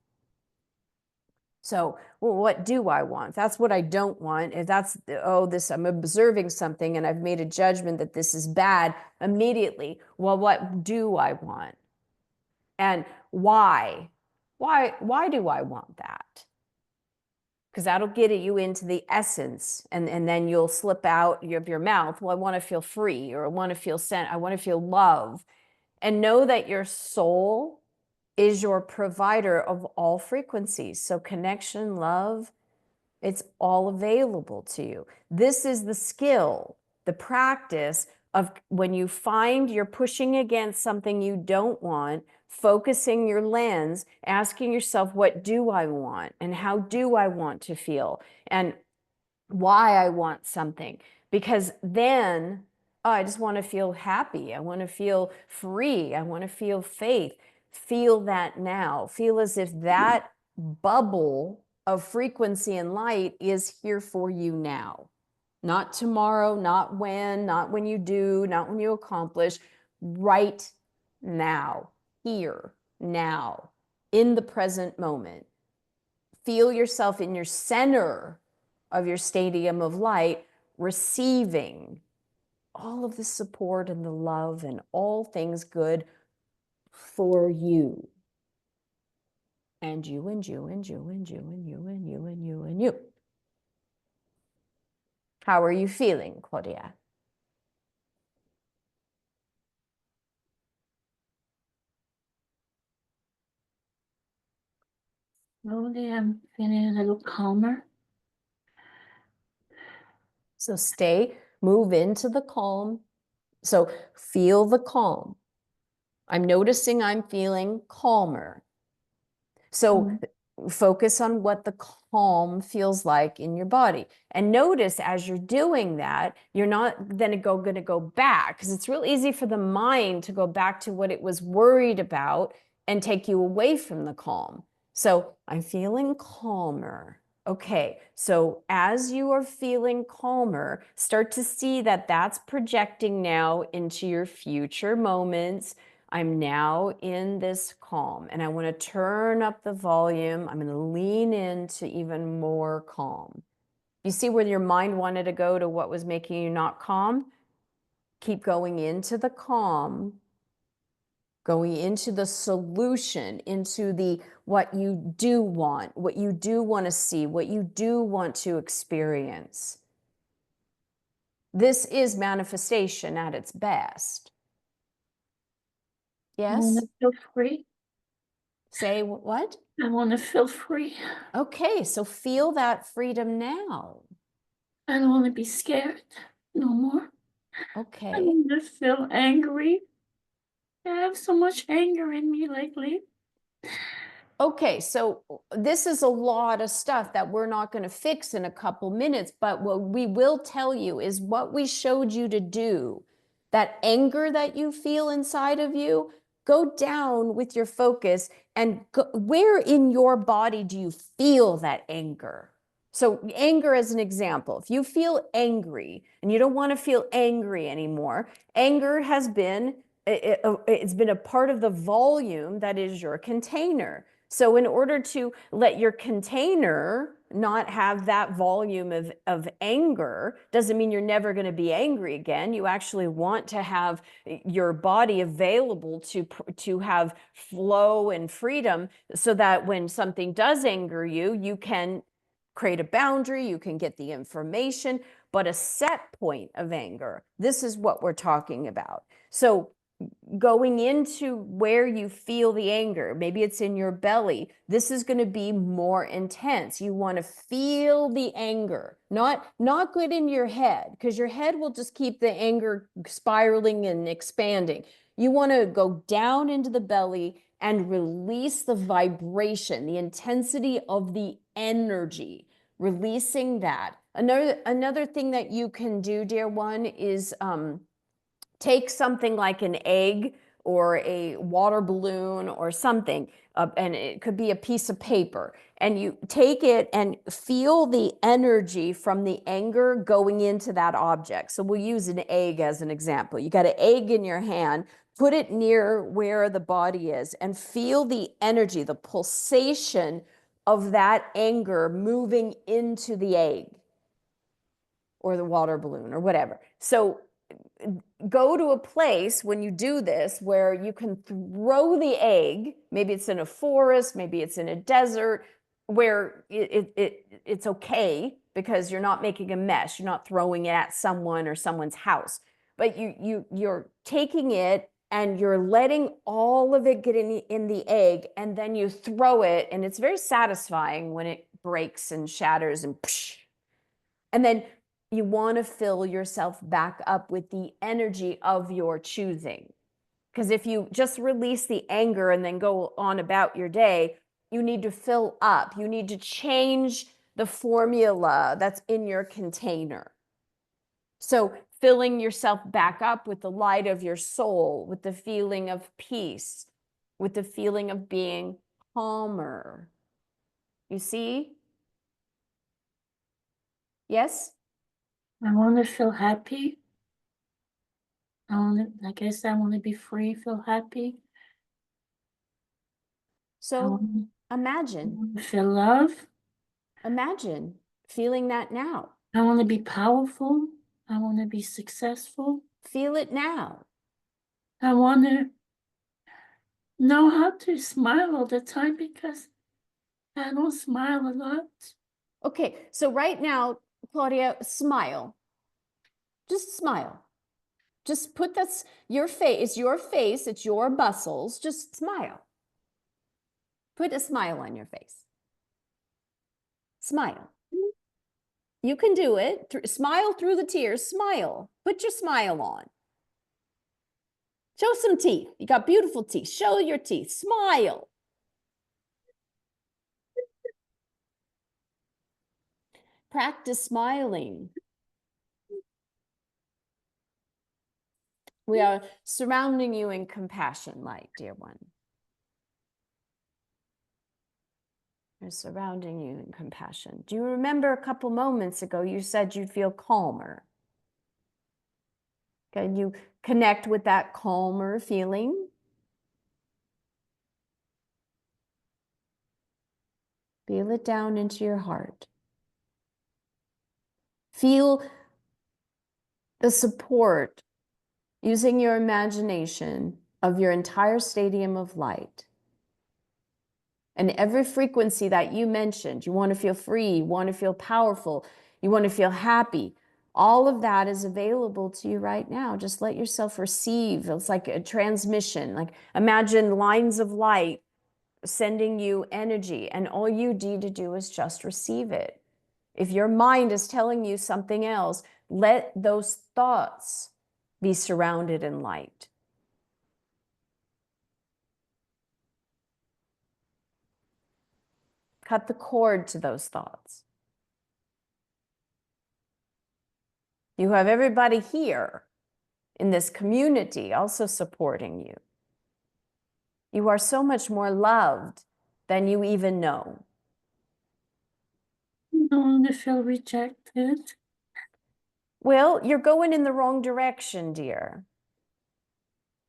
Speaker 2: So, well, what do I want? That's what I don't want. If that's, oh, this, I'm observing something and I've made a judgment that this is bad, immediately, well, what do I want? And why? Why do I want that? Because that'll get you into the essence, and then you'll slip out of your mouth, well, I want to feel free, or I want to feel sent, I want to feel love. And know that your soul is your provider of all frequencies. So connection, love, it's all available to you. This is the skill, the practice of when you find you're pushing against something you don't want, focusing your lens, asking yourself, what do I want? And how do I want to feel? And why I want something. Because then, oh, I just want to feel happy. I want to feel free. I want to feel faith. Feel that now. Feel as if that bubble of frequency and light is here for you now. Not tomorrow, not when you do, not when you accomplish, right now, here, now, in the present moment. Feel yourself in your center of your stadium of light, receiving all of the support and the love and all things good for you. And you, and you, and you, and you, and you, and you, and you, and you. How are you feeling, Claudia?
Speaker 4: Slowly, I'm feeling a little calmer.
Speaker 2: So move into the calm. So feel the calm. I'm noticing I'm feeling calmer. So focus on what the calm feels like in your body. And notice as you're doing that, you're not then going to go back, because it's real easy for the mind to go back to what it was worried about and take you away from the calm. So I'm feeling calmer. Okay, so as you are feeling calmer, start to see that that's projecting now into your future moments. I'm now in this calm, and I want to turn up the volume. I'm going to lean into even more calm. You see where your mind wanted to go to what was making you not calm? Keep going into the calm, going into the solution, into the what you do want to see, what you do want to experience. This is manifestation at its best.
Speaker 4: I want
Speaker 2: Yes?
Speaker 4: to feel free.
Speaker 2: Say what?
Speaker 4: I want to feel free.
Speaker 2: Okay, so feel that freedom now.
Speaker 4: I don't want to be scared no more. I
Speaker 2: Okay.
Speaker 4: want to feel angry. I have so much anger in me lately.
Speaker 2: Okay, so this is a lot of stuff that we're not going to fix in a couple minutes, but what we will tell you is what we showed you to do. That anger that you feel inside of you, go down with your focus and where in your body do you feel that anger? So anger as an example, if you feel angry and you don't want to feel angry anymore, anger has been, it's been a part of the volume that is your container. So in order to let your container not have that volume of anger, doesn't mean you're never going to be angry again. You actually want to have your body available to have flow and freedom, so that when something does anger you, you can create a boundary, you can get the information, but a set point of anger. This is what we're talking about. So going into where you feel the anger, maybe it's in your belly, this is going to be more intense. You want to feel the anger, not good in your head, because your head will just keep the anger spiraling and expanding. You want to go down into the belly and release the vibration, the intensity of the energy, releasing that. Another thing that you can do, dear one, is take something like an egg or a water balloon or something, and it could be a piece of paper, and you take it and feel the energy from the anger going into that object. So we'll use an egg as an example. You got an egg in your hand, put it near where the body is and feel the energy, the pulsation of that anger moving into the egg or the water balloon or whatever. So go to a place when you do this where you can throw the egg. Maybe it's in a forest, maybe it's in a desert, where it's okay because you're not making a mess. You're not throwing it at someone or someone's house, but you're taking it and you're letting all of it get in the egg, and then you throw it, and it's very satisfying when it breaks and shatters and psh. And then you want to fill yourself back up with the energy of your choosing. Because if you just release the anger and then go on about your day, you need to fill up. You need to change the formula that's in your container. So filling yourself back up with the light of your soul, with the feeling of peace, with the feeling of being calmer. You see? Yes?
Speaker 4: I want to feel happy. I guess I want to be free, feel happy.
Speaker 2: So
Speaker 4: I
Speaker 2: imagine
Speaker 4: want to feel love.
Speaker 2: feeling that now.
Speaker 4: I want to be powerful. I want to be successful.
Speaker 2: Feel it now.
Speaker 4: I want to know how to smile all the time because I don't smile a lot.
Speaker 2: Okay, so right now, Claudia, smile. Just smile. Just put that's your face, it's your muscles. Just smile. Put a smile on your face. Smile. You can do it. Smile through the tears. Smile. Put your smile on. Show some teeth. You got beautiful teeth. Show your teeth. Smile. Practice smiling. We are surrounding you in compassion light, dear one. We're surrounding you in compassion. Do you remember a couple moments ago you said you'd feel calmer? Can you connect with that calmer feeling? Feel it down into your heart. Feel the support using your imagination of your entire stadium of light. And every frequency that you mentioned, you want to feel free, you want to feel powerful, you want to feel happy. All of that is available to you right now. Just let yourself receive. It's like a transmission. Like imagine lines of light sending you energy, and all you need to do is just receive it. If your mind is telling you something else, let those thoughts be surrounded in light. Cut the cord to those thoughts. You have everybody here in this community also supporting you. You are so much more loved than you even know.
Speaker 4: I don't want to feel rejected.
Speaker 2: Well, you're going in the wrong direction, dear.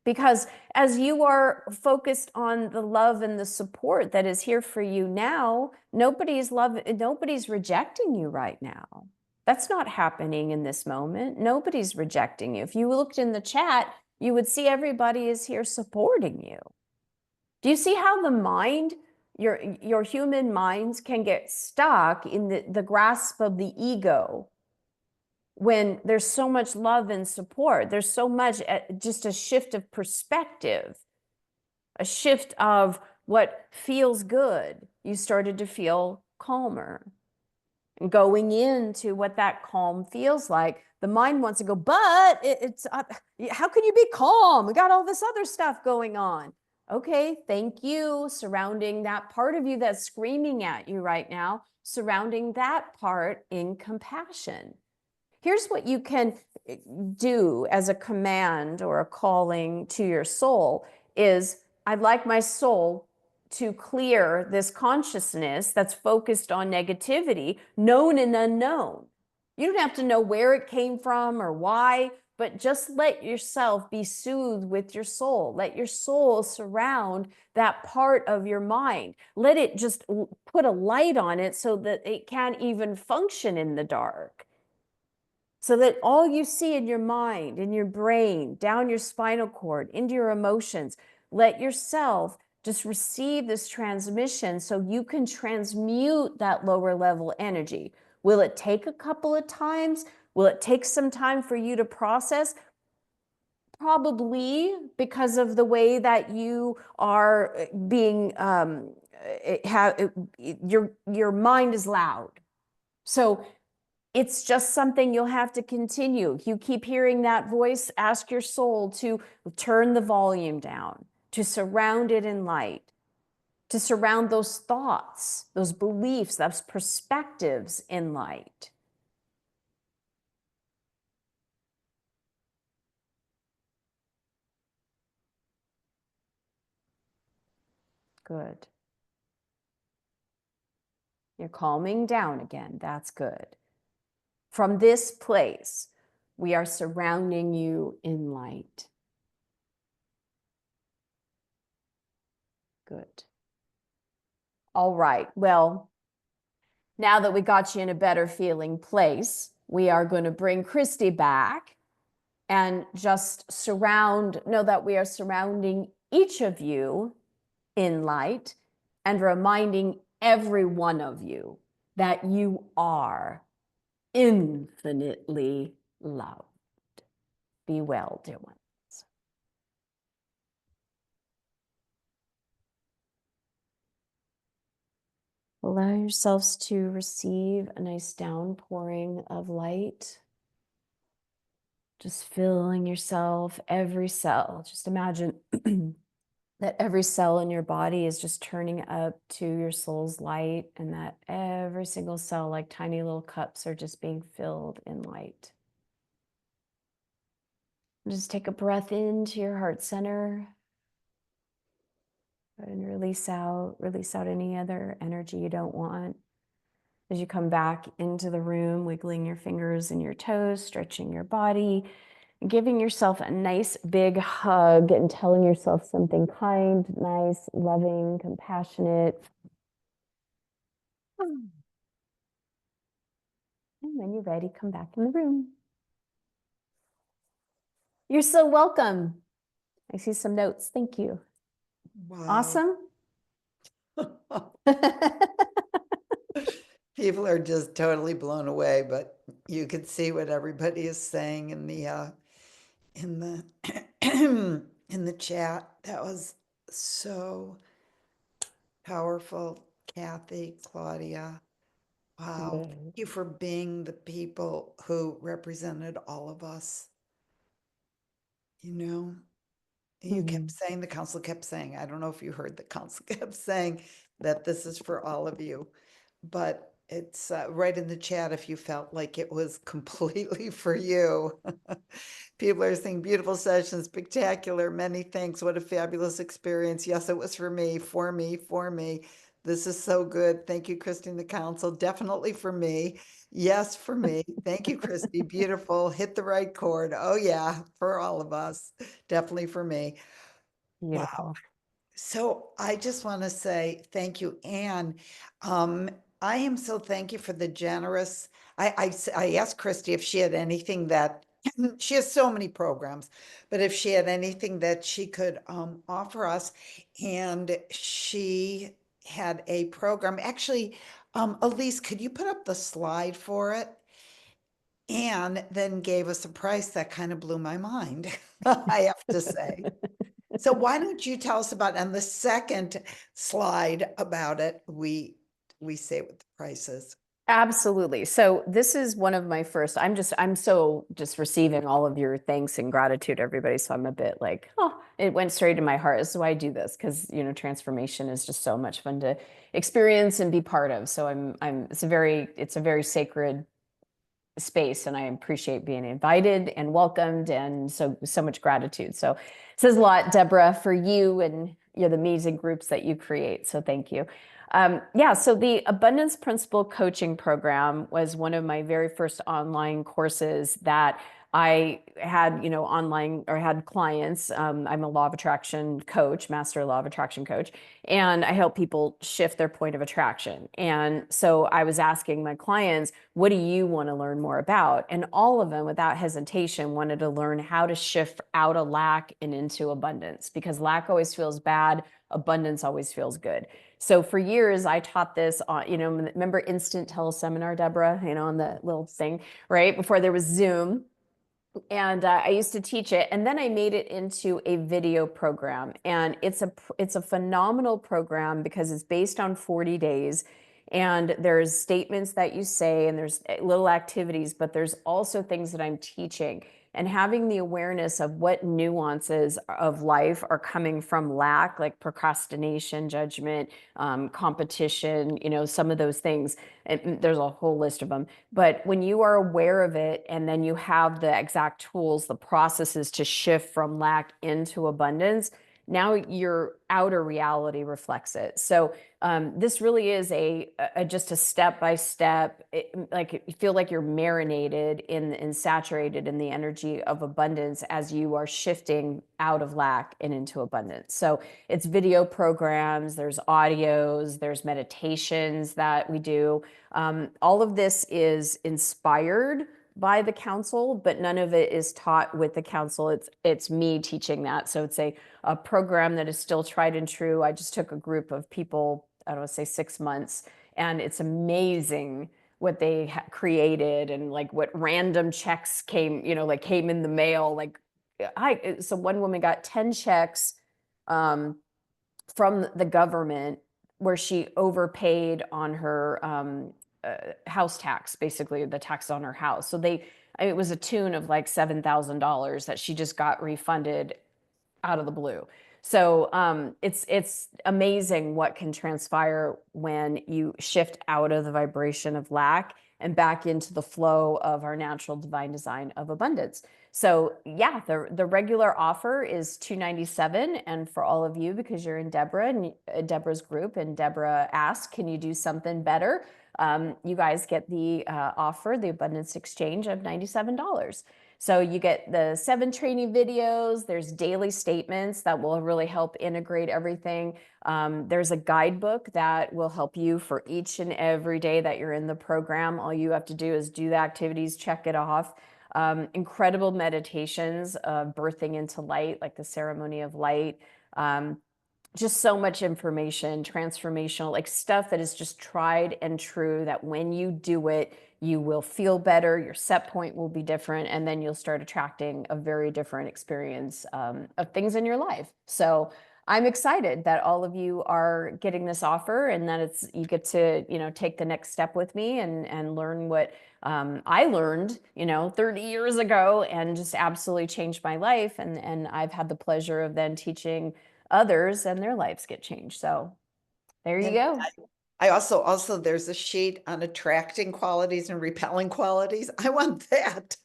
Speaker 2: Because as you are focused on the love and the support that is here for you now, nobody's rejecting you right now. That's not happening in this moment. Nobody's rejecting you. If you looked in the chat, you would see everybody is here supporting you. Do you see how the mind, your human minds can get stuck in the grasp of the ego when there's so much love and support? There's so much, just a shift of perspective, a shift of what feels good. You started to feel calmer. And going into what that calm feels like, the mind wants to go, but it's how can you be calm? We got all this other stuff going on. Okay, thank you. Surrounding that part of you that's screaming at you right now, surrounding that part in compassion. Here's what you can do as a command or a calling to your soul is, I'd like my soul to clear this consciousness that's focused on negativity, known and unknown. You don't have to know where it came from or why, but just let yourself be soothed with your soul. Let your soul surround that part of your mind. Let it just put a light on it so that it can't even function in the dark. So that all you see in your mind, in your brain, down your spinal cord, into your emotions, let yourself just receive this transmission so you can transmute that lower level energy. Will it take a couple of times? Will it take some time for you to process? Probably, because of the way that you are being, your mind is loud. So it's just something you'll have to continue. You keep hearing that voice, ask your soul to turn the volume down, to surround it in light, to surround those thoughts, those beliefs, those perspectives in light. Good. You're calming down again. That's good. From this place, we are surrounding you in light. Good. All right. Well, now that we got you in a better feeling place, we are going to bring Christy back and just know that we are surrounding each of you in light and reminding every one of you that you are infinitely loved. Be well, dear ones. Allow yourselves to receive a nice downpouring of light. Just filling yourself, every cell. Just imagine that every cell in your body is just turning up to your soul's light, and that every single cell, like tiny little cups, are just being filled in light. Just take a breath into your heart center and release out any other energy you don't want. As you come back into the room, wiggling your fingers and your toes, stretching your body, and giving yourself a nice big hug and telling yourself something kind, nice, loving, compassionate. And when you're ready, come back in the room. You're so welcome. I see some notes. Thank you.
Speaker 1: Wow.
Speaker 2: Awesome.
Speaker 1: People are just totally blown away, but you could see what everybody is saying in the in the chat. That was so powerful, Kathy, Claudia. Wow.
Speaker 2: Good.
Speaker 1: Thank you for being the people who represented all of us. You know, you kept saying, the council kept saying, I don't know if you heard the council kept saying that this is for all of you, but it's right in the chat if you felt like it was completely for you. People are saying beautiful session, spectacular, many thanks. What a fabulous experience. Yes, it was for me, for me, for me. This is so good. Thank you, Christy and the council. Definitely for me. Yes, for me. Thank you, Christy. Beautiful. Hit the right chord. Oh yeah, for all of us. Definitely for me. Wow.
Speaker 2: Beautiful.
Speaker 1: So I just want to say thank you, Anne. I am so thank you for the generous. I asked Christy if she had anything that she has so many programs, but if she had anything that she could offer us, and she had a program. Actually, Elise, could you put up the slide for it? And then gave us a price that kind of blew my mind, I have to say. So why don't you tell us about, on the second slide about it, we say what the price is.
Speaker 2: Absolutely. So this is one of my first, I'm so just receiving all of your thanks and gratitude, everybody. So I'm a bit like, oh, it went straight to my heart. This is why I do this, because, you know, transformation is just so much fun to experience and be part of. So it's a very sacred space, and I appreciate being invited and welcomed, and so much gratitude. So it says a lot, Deborah, for you and the amazing groups that you create. So thank you. Yeah, so the Abundance Principle Coaching Program was one of my very first online courses that I had, online, or had clients. I'm a law of attraction coach, master law of attraction coach, and I help people shift their point of attraction. And so I was asking my clients, what do you want to learn more about? And all of them, without hesitation, wanted to learn how to shift out of lack and into abundance, because lack always feels bad, abundance always feels good. So for years, I taught this on, remember Instant Teleseminar, Deborah, on the little thing, right? Before there was Zoom. And I used to teach it, and then I made it into a video program. And it's a phenomenal program because it's based on 40 days. And there's statements that you say, and there's little activities, but there's also things that I'm teaching. And having the awareness of what nuances of life are coming from lack, like procrastination, judgment, competition, some of those things. And there's a whole list of them. But when you are aware of it, and then you have the exact tools, the processes to shift from lack into abundance, now your outer reality reflects it. So this really is just a step-by-step, like you feel like you're marinated and saturated in the energy of abundance as you are shifting out of lack and into abundance. So it's video programs, there's audios, there's meditations that we do. All of this is inspired by the council, but none of it is taught with the council. It's me teaching that. So it's a program that is still tried and true. I just took a group of people, I don't want to say 6 months, and it's amazing what they created, and like what random checks came in the mail. So one woman got 10 checks from the government where she overpaid on her house tax, basically the tax on her house. So it was a tune of like $7,000 that she just got refunded out of the blue. So it's amazing what can transpire when you shift out of the vibration of lack and back into the flow of our natural divine design of abundance. So yeah, the regular offer is $297, and for all of you, because you're in Deborah's group, and Deborah asked, can you do something better? You guys get the offer, the Abundance Exchange, of $97. So you get the 7 training videos, there's daily statements that will really help integrate everything. There's a guidebook that will help you for each and every day that you're in the program. All you have to do is do the activities, check it off. Incredible meditations of birthing into light, like the ceremony of light. Just so much information, transformational, like stuff that is just tried and true, that when you do it, you will feel better, your set point will be different, and then you'll start attracting a very different experience of things in your life. So I'm excited that all of you are getting this offer, and that you get to, take the next step with me and learn what I learned, 30 years ago, and just absolutely changed my life. And I've had the pleasure of then teaching others, and their lives get changed. So there you go.
Speaker 1: I also there's a sheet on attracting qualities and repelling qualities. I want that.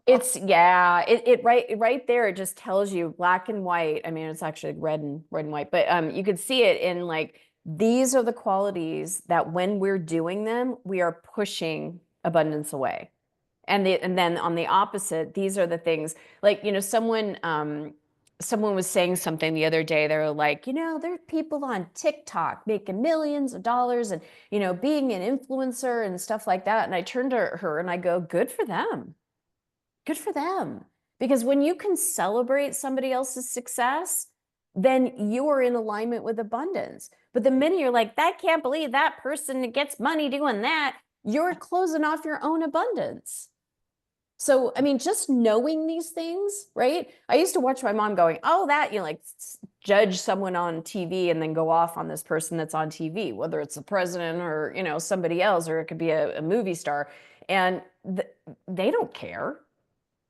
Speaker 2: It's it right there. It just tells you black and white. I mean, it's actually red and white, but you could see it in like, these are the qualities that when we're doing them, we are pushing abundance away. And then on the opposite, these are the things, like, someone was saying something the other day. They were like, there are people on TikTok making millions of dollars, and, being an influencer and stuff like that. And I turned to her and I go, good for them. Good for them. Because when you can celebrate somebody else's success, then you are in alignment with abundance. But the minute you're like, I can't believe that person gets money doing that, you're closing off your own abundance. So, I mean, just knowing these things, right? I used to watch my mom going, oh, that, like judge someone on TV and then go off on this person that's on TV, whether it's the president or, somebody else, or it could be a movie star. And they don't care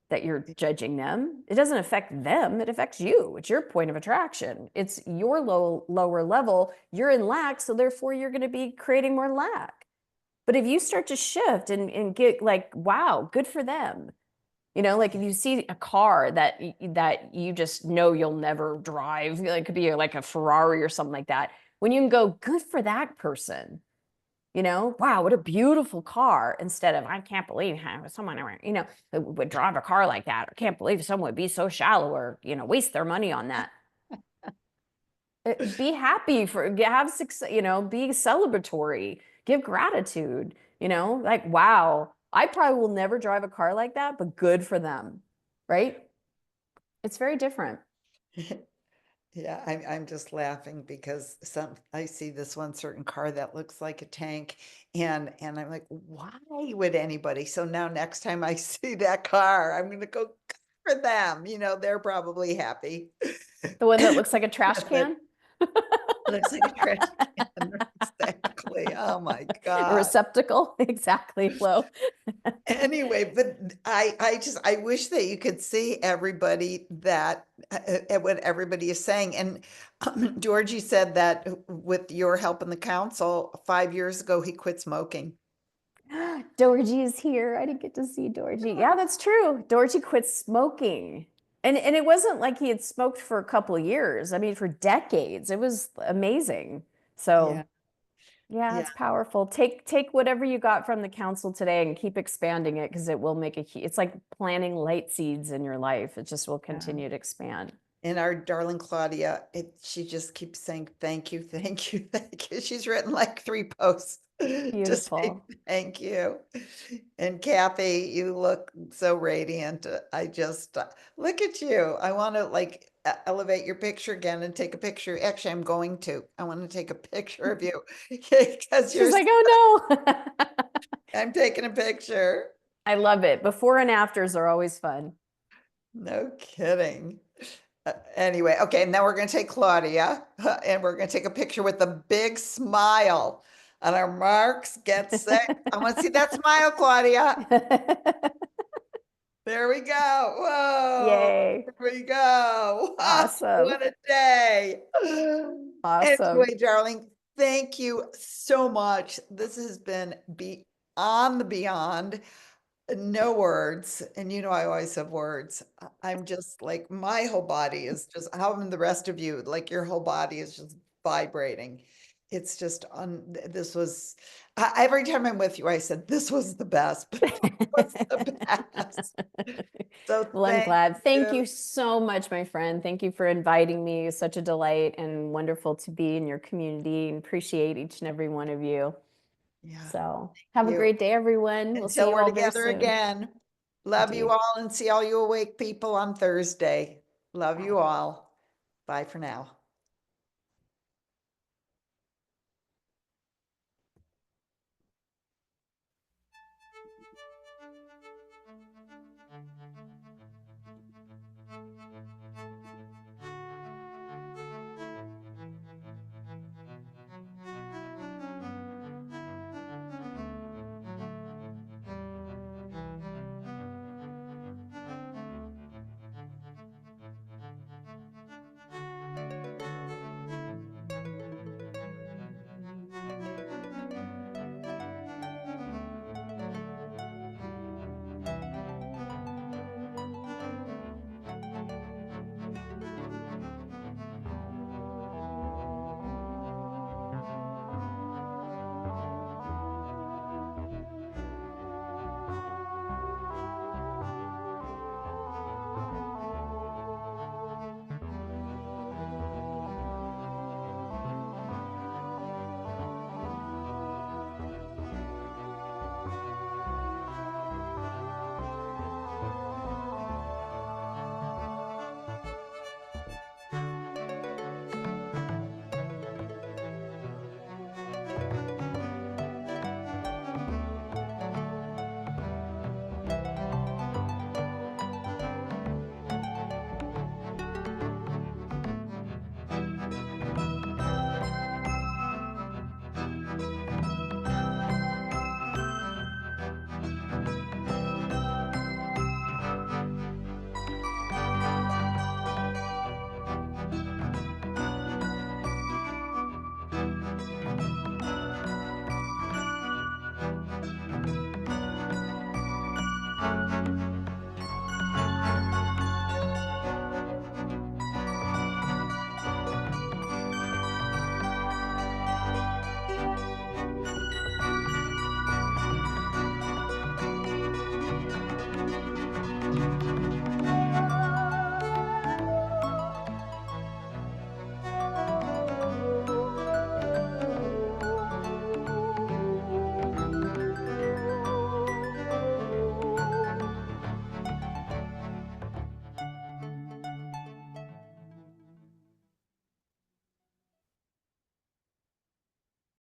Speaker 2: that you're judging them. It doesn't affect them. It affects you. It's your point of attraction. It's your lower level. You're in lack, so therefore you're going to be creating more lack. But if you start to shift and get like, wow, good for them. You know, like if you see a car that that you just know you'll never drive, like it could be like a Ferrari or something like that. When you can go, good for that person. You know, wow, what a beautiful car. Instead of, I can't believe how someone, you know, would drive a car like that. I can't believe someone would be so shallow or, you know, waste their money on that. Be happy for, have success, you know, be celebratory, give gratitude, you know, like, wow, I probably will never drive a car like that, but good for them, right? It's very different.
Speaker 1: Yeah, I'm just laughing because I see this one certain car that looks like a tank, and I'm like, why would anybody? So now next time I see that car, I'm gonna go, "Good for them." You know, they're probably happy.
Speaker 2: The one that looks like a trash
Speaker 1: With it.
Speaker 2: can,
Speaker 1: Looks like a trash can. Exactly. Oh my
Speaker 2: a
Speaker 1: God.
Speaker 2: receptacle, exactly, Flo.
Speaker 1: Anyway, but I wish that you could see everybody that what everybody is saying. And Georgie said that with your help in the council, 5 years ago, he quit smoking.
Speaker 2: Dorji is here. I didn't get to see Dorji. Yeah, that's true. Dorji quit smoking. And it wasn't like he had smoked for a couple of years. I mean, for decades. It was amazing.
Speaker 1: Yeah.
Speaker 2: So, yeah,
Speaker 1: Yeah.
Speaker 2: it's powerful. Take whatever you got from the council today and keep expanding it because it will make it's like planting light seeds in your life. It just will continue to expand.
Speaker 1: And our darling Claudia, she just keeps saying, thank you, thank you, thank you. She's written like 3 posts to say
Speaker 2: Beautiful.
Speaker 1: thank you. And Kathy, you look so radiant. I just, look at you. I want to like elevate your picture again and take a picture. Actually, I'm going to. I want to take a picture of you because
Speaker 2: She's like, oh no.
Speaker 1: I'm taking a picture.
Speaker 2: I love it. Before and afters are always fun.
Speaker 1: No kidding. Anyway, okay, now we're going to take Claudia and we're going to take a picture with a big smile. On our marks, get set. I want to see that smile, Claudia. There we go. Whoa.
Speaker 2: Yay.
Speaker 1: There we go. Oh,
Speaker 2: Awesome.
Speaker 1: what a day.
Speaker 2: Awesome.
Speaker 1: Anyway, darling, thank you so much. This has been beyond the beyond. No words. And you know, I always have words. I'm just like, my whole body is just, how am the rest of you? Like, your whole body is just vibrating. It's just this was, every time I'm with you, I said, this was the best, but this was the best. So
Speaker 2: Well, I'm
Speaker 1: thank
Speaker 2: glad. Thank
Speaker 1: you.
Speaker 2: you so much, my friend. Thank you for inviting me. It's such a delight and wonderful to be in your community and appreciate each and every one of you.
Speaker 1: Yeah,
Speaker 2: So have a
Speaker 1: you.
Speaker 2: great day, everyone. We'll see
Speaker 1: Until
Speaker 2: you
Speaker 1: we're
Speaker 2: all very
Speaker 1: together
Speaker 2: soon.
Speaker 1: again. Love you
Speaker 2: Indeed.
Speaker 1: all and see all you awake people on Thursday. Love
Speaker 2: Bye.
Speaker 1: you all. Bye for now.